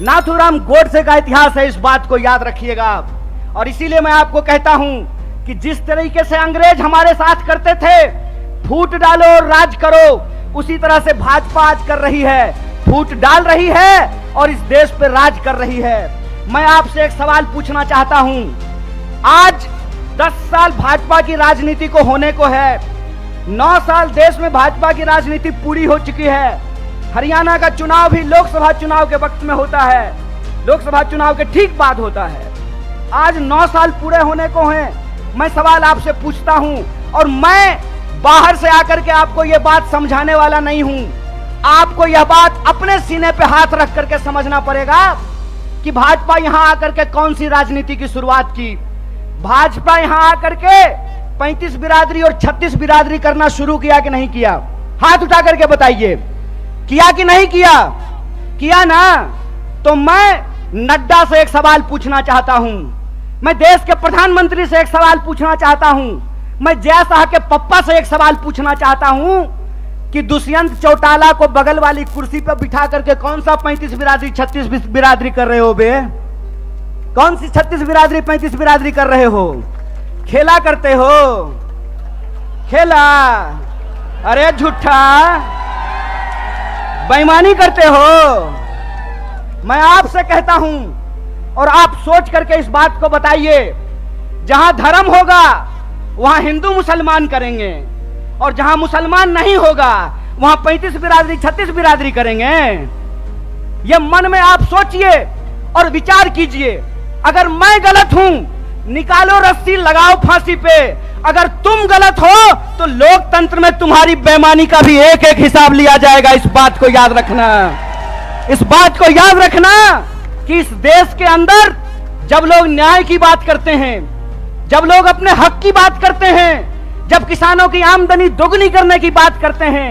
S1: नाथूराम गोडसे का इतिहास है। इस बात को याद रखिएगा। और इसीलिए मैं आपको कहता हूं कि जिस तरीके से अंग्रेज हमारे साथ करते थे, फूट डालो और राज करो, उसी तरह से भाजपा आज कर रही है, फूट डाल रही है और इस देश पे राज कर रही है। मैं आपसे एक सवाल पूछना चाहता हूं, आज 10 साल भाजपा की राजनीति को होने को है, 9 साल देश में भाजपा की राजनीति पूरी हो चुकी है। हरियाणा का चुनाव भी लोकसभा चुनाव के वक्त में होता है, लोकसभा चुनाव के ठीक बाद होता है। आज 9 साल पूरे होने को हैं। मैं सवाल आपसे पूछता हूं और मैं बाहर से आकर के आपको यह बात समझाने वाला नहीं हूं। आपको यह बात अपने सीने पे हाथ रख करके समझना पड़ेगा कि भाजपा यहां आकर के कौन सी राजनीति की शुरुआत की। भाजपा यहां आकर के 35 बिरादरी और 36 बिरादरी करना शुरू किया कि नहीं किया? हाथ उठा करके बताइए, किया कि नहीं किया? किया ना? तो मैं नड्डा से एक सवाल पूछना चाहता हूं, मैं देश के प्रधानमंत्री से एक सवाल पूछना चाहता हूं, मैं जय शाह के पप्पा से एक सवाल पूछना चाहता हूं कि दुष्यंत चौटाला को बगल वाली कुर्सी पर बिठा करके कौन सा 35 बिरादरी 36 बिरादरी कर रहे हो बे? कौन सी 36 बिरादरी 35 बिरादरी कर रहे हो? खेला करते हो? खेला? अरे झूठा, बेईमानी करते हो। मैं आपसे कहता हूं और आप सोच करके इस बात को बताइए, जहां धर्म होगा वहां हिंदू मुसलमान करेंगे और जहां मुसलमान नहीं होगा वहां 35 बिरादरी 36 बिरादरी करेंगे। यह मन में आप सोचिए और विचार कीजिए। अगर मैं गलत हूं, निकालो रस्सी, लगाओ फांसी पे। अगर तुम गलत हो तो लोकतंत्र में तुम्हारी बेईमानी का भी एक एक हिसाब लिया जाएगा। इस बात को याद रखना, इस बात को याद रखना कि इस देश के अंदर जब लोग न्याय की बात करते हैं, जब लोग अपने हक की बात करते हैं, जब किसानों की आमदनी दोगुनी करने की बात करते हैं,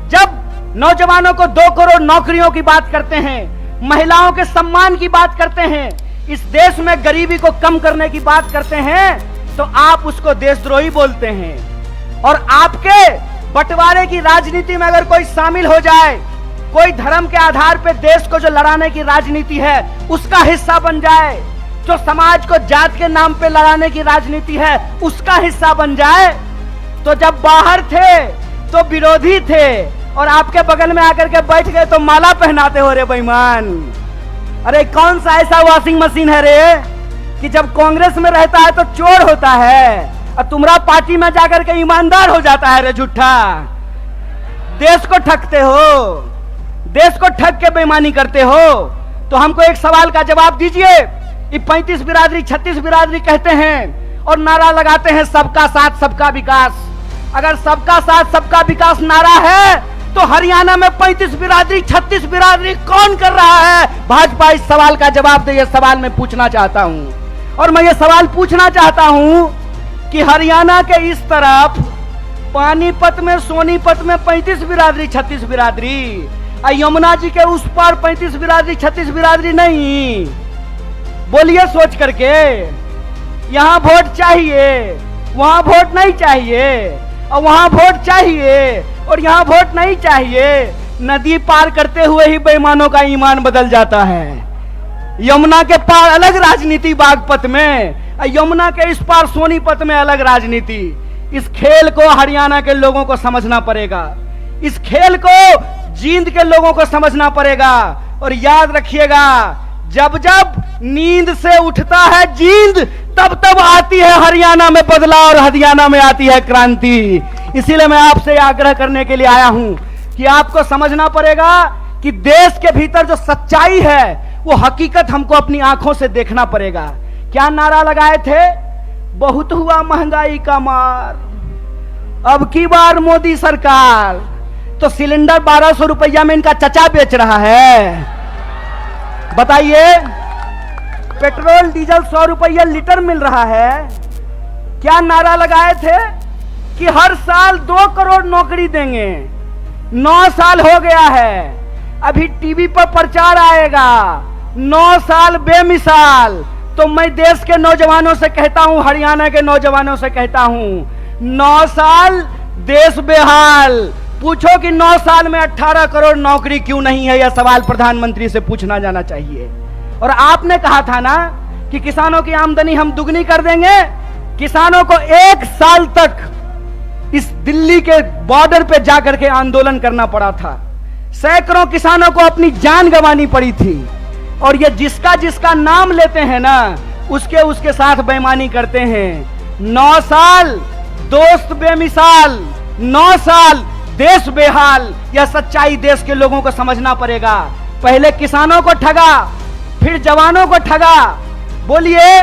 S1: जब नौजवानों को 2 करोड़ नौकरियों की बात करते हैं, महिलाओं के सम्मान की बात करते हैं, इस देश में गरीबी को कम करने की बात करते हैं, तो आप उसको देशद्रोही बोलते हैं। और आपके बंटवारे की राजनीति में अगर कोई शामिल हो जाए, कोई धर्म के आधार पर देश को जो लड़ाने की राजनीति है उसका हिस्सा बन जाए, जो समाज को जात के नाम पे लड़ाने की राजनीति है उसका हिस्सा बन जाए, तो जब बाहर थे तो विरोधी थे और आपके बगल में आकर के बैठ गए तो माला पहनाते हो रे बेईमान। अरे कौन सा ऐसा वॉशिंग मशीन है रे कि जब कांग्रेस में रहता है तो चोर होता है और तुम्हारा पार्टी में जाकर के ईमानदार हो जाता है रे झूठा। देश को ठगते हो, देश को ठग के बेईमानी करते हो। तो हमको एक सवाल का जवाब दीजिए। ये 35 बिरादरी 36 बिरादरी कहते हैं और नारा लगाते हैं सबका साथ सबका विकास। अगर सबका साथ सबका विकास नारा है तो हरियाणा में 35 बिरादरी 36 बिरादरी कौन कर रहा है? भाजपा इस सवाल का जवाब दे। ये सवाल मैं पूछना चाहता हूं और मैं ये सवाल पूछना चाहता हूं कि हरियाणा के इस तरफ पानीपत में, सोनीपत में 35 बिरादरी 36 बिरादरी, यमुना जी के उस पार 35 बिरादरी 36 बिरादरी नहीं। बोलिए सोच करके, यहां वोट चाहिए, वहां वोट नहीं चाहिए, और वहां वोट चाहिए और यहां वोट नहीं चाहिए। नदी पार करते हुए ही बेईमानों का ईमान बदल जाता है। यमुना के पार अलग राजनीति बागपत में, यमुना के इस पार सोनीपत में अलग राजनीति। इस खेल को हरियाणा के लोगों को समझना पड़ेगा, इस खेल को जींद के लोगों को समझना पड़ेगा। और याद रखिएगा, जब जब नींद से उठता है जींद, तब तब आती है हरियाणा में बदलाव और हरियाणा में आती है क्रांति। इसीलिए मैं आपसे आग्रह करने के लिए आया हूं, कि आपको समझना पड़ेगा कि देश के भीतर जो सच्चाई है वो हकीकत हमको अपनी आंखों से देखना पड़ेगा। क्या नारा लगाए थे? बहुत हुआ महंगाई का मार, अब की बार मोदी सरकार। तो सिलेंडर 1200 रुपया में इनका चचा बेच रहा है। बताइए, पेट्रोल डीजल 100 रुपया लीटर मिल रहा है। क्या नारा लगाए थे कि हर साल 2 करोड़ नौकरी देंगे। 9 साल हो गया है, अभी टीवी पर प्रचार आएगा 9 साल बेमिसाल। तो मैं देश के नौजवानों से कहता हूं, हरियाणा के नौजवानों से कहता हूं, 9 साल देश बेहाल। पूछो कि 9 साल में 18 करोड़ नौकरी क्यों नहीं है? यह सवाल प्रधानमंत्री से पूछना जाना चाहिए। और आपने कहा था ना कि किसानों की आमदनी हम दुगनी कर देंगे। किसानों को 1 साल तक इस दिल्ली के बॉर्डर पे जाकर के आंदोलन करना पड़ा था। सैकड़ों किसानों को अपनी जान गंवानी पड़ी थी। और ये जिसका जिसका नाम लेते हैं ना, उसके साथ बेईमानी करते हैं। 9 साल दोस्त बेमिसाल, 9 साल देश बेहाल। यह सच्चाई देश के लोगों को समझना पड़ेगा। पहले किसानों को ठगा, फिर जवानों को ठगा। बोलिए,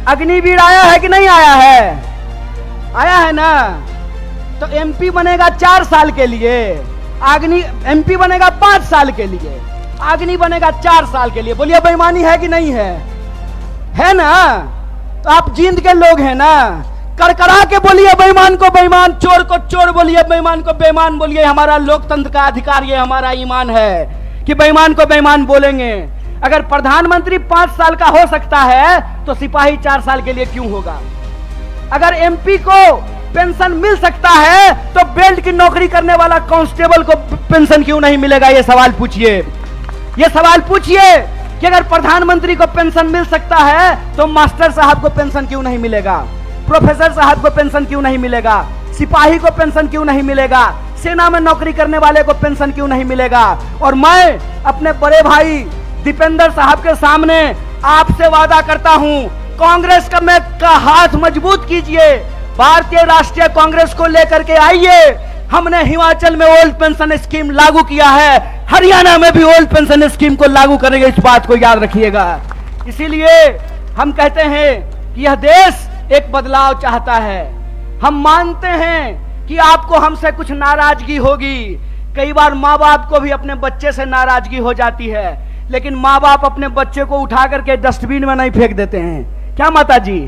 S1: अग्निवीर आया है कि नहीं आया है? आया है ना। तो एमपी बनेगा 4 साल के लिए, एमपी बनेगा 5 साल के लिए, अग्नि बनेगा 4 साल के लिए। बोलिए, बेईमानी है कि नहीं है? है ना। तो आप जींद के लोग हैं ना, कड़कड़ा के बोलिए बेईमान को बेईमान, चोर को चोर बोलिए, बेईमान को बेईमान बोलिए। हमारा लोकतंत्र का अधिकार, ये हमारा ईमान है कि बेईमान को बेईमान बोलेंगे। अगर प्रधानमंत्री 5 साल का हो सकता है तो सिपाही 4 साल के लिए क्यों होगा? अगर एमपी को पेंशन मिल सकता है तो बेल्ट की नौकरी करने वाला कांस्टेबल को पेंशन क्यों नहीं मिलेगा? ये सवाल पूछिए। ये सवाल पूछिए कि अगर प्रधानमंत्री को पेंशन मिल सकता है तो मास्टर साहब को पेंशन क्यों नहीं मिलेगा? प्रोफेसर साहब को पेंशन क्यों नहीं मिलेगा? सिपाही को पेंशन क्यों नहीं मिलेगा? सेना में नौकरी करने वाले को पेंशन क्यों नहीं मिलेगा? और मैं अपने बड़े भाई दीपेंद्र साहब के सामने आपसे वादा करता हूं, कांग्रेस का हाथ मजबूत कीजिए, भारतीय राष्ट्रीय कांग्रेस को लेकर के आइए। हमने हिमाचल में ओल्ड पेंशन स्कीम लागू किया है, हरियाणा में भी ओल्ड पेंशन स्कीम को लागू करेंगे। इस बात को याद रखिएगा। इसीलिए हम कहते हैं कि यह देश एक बदलाव चाहता है। हम मानते हैं कि आपको हमसे कुछ नाराजगी होगी। कई बार माँ बाप को भी अपने बच्चे से नाराजगी हो जाती है, लेकिन माँ बाप अपने बच्चे को उठा करके डस्टबिन में नहीं फेंक देते हैं। क्या माता जी?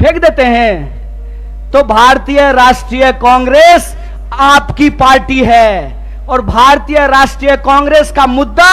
S1: फेंक देते हैं। तो भारतीय राष्ट्रीय कांग्रेस आपकी पार्टी है और भारतीय राष्ट्रीय कांग्रेस का मुद्दा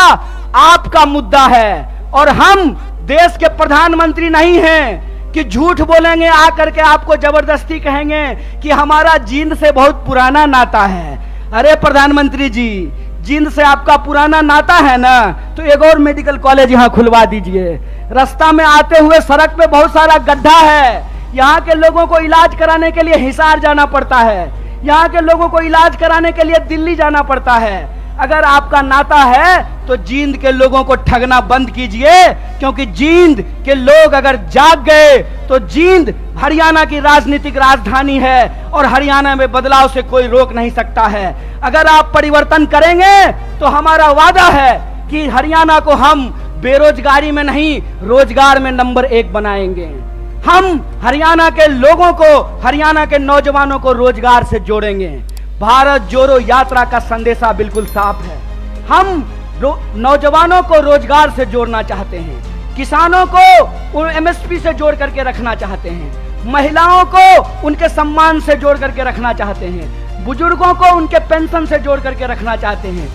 S1: आपका मुद्दा है। और हम देश के प्रधानमंत्री नहीं हैं कि झूठ बोलेंगे, आकर के आपको जबरदस्ती कहेंगे कि हमारा जींद से बहुत पुराना नाता है। अरे प्रधानमंत्री जी, जींद से आपका पुराना नाता है ना, तो एक और मेडिकल कॉलेज यहाँ खुलवा दीजिए। रास्ता में आते हुए सड़क पे बहुत सारा गड्ढा है, यहाँ के लोगों को इलाज कराने के लिए हिसार जाना पड़ता है, यहाँ के लोगों को इलाज कराने के लिए दिल्ली जाना पड़ता है। अगर आपका नाता है तो जींद के लोगों को ठगना बंद कीजिए, क्योंकि जींद के लोग अगर जाग गए तो जींद हरियाणा की राजनीतिक राजधानी है और हरियाणा में बदलाव से कोई रोक नहीं सकता है। अगर आप परिवर्तन करेंगे तो हमारा वादा है कि हरियाणा को हम बेरोजगारी में नहीं, रोजगार में नंबर 1 बनाएंगे। हम हरियाणा के लोगों को, हरियाणा के नौजवानों को रोजगार से जोड़ेंगे। भारत जोड़ो यात्रा का संदेशा बिल्कुल साफ है। हम नौजवानों को रोजगार से जोड़ना चाहते हैं, किसानों को एमएसपी से जोड़ करके रखना चाहते हैं, महिलाओं को उनके सम्मान से जोड़ करके रखना चाहते हैं, बुजुर्गों को उनके पेंशन से जोड़ करके रखना चाहते हैं।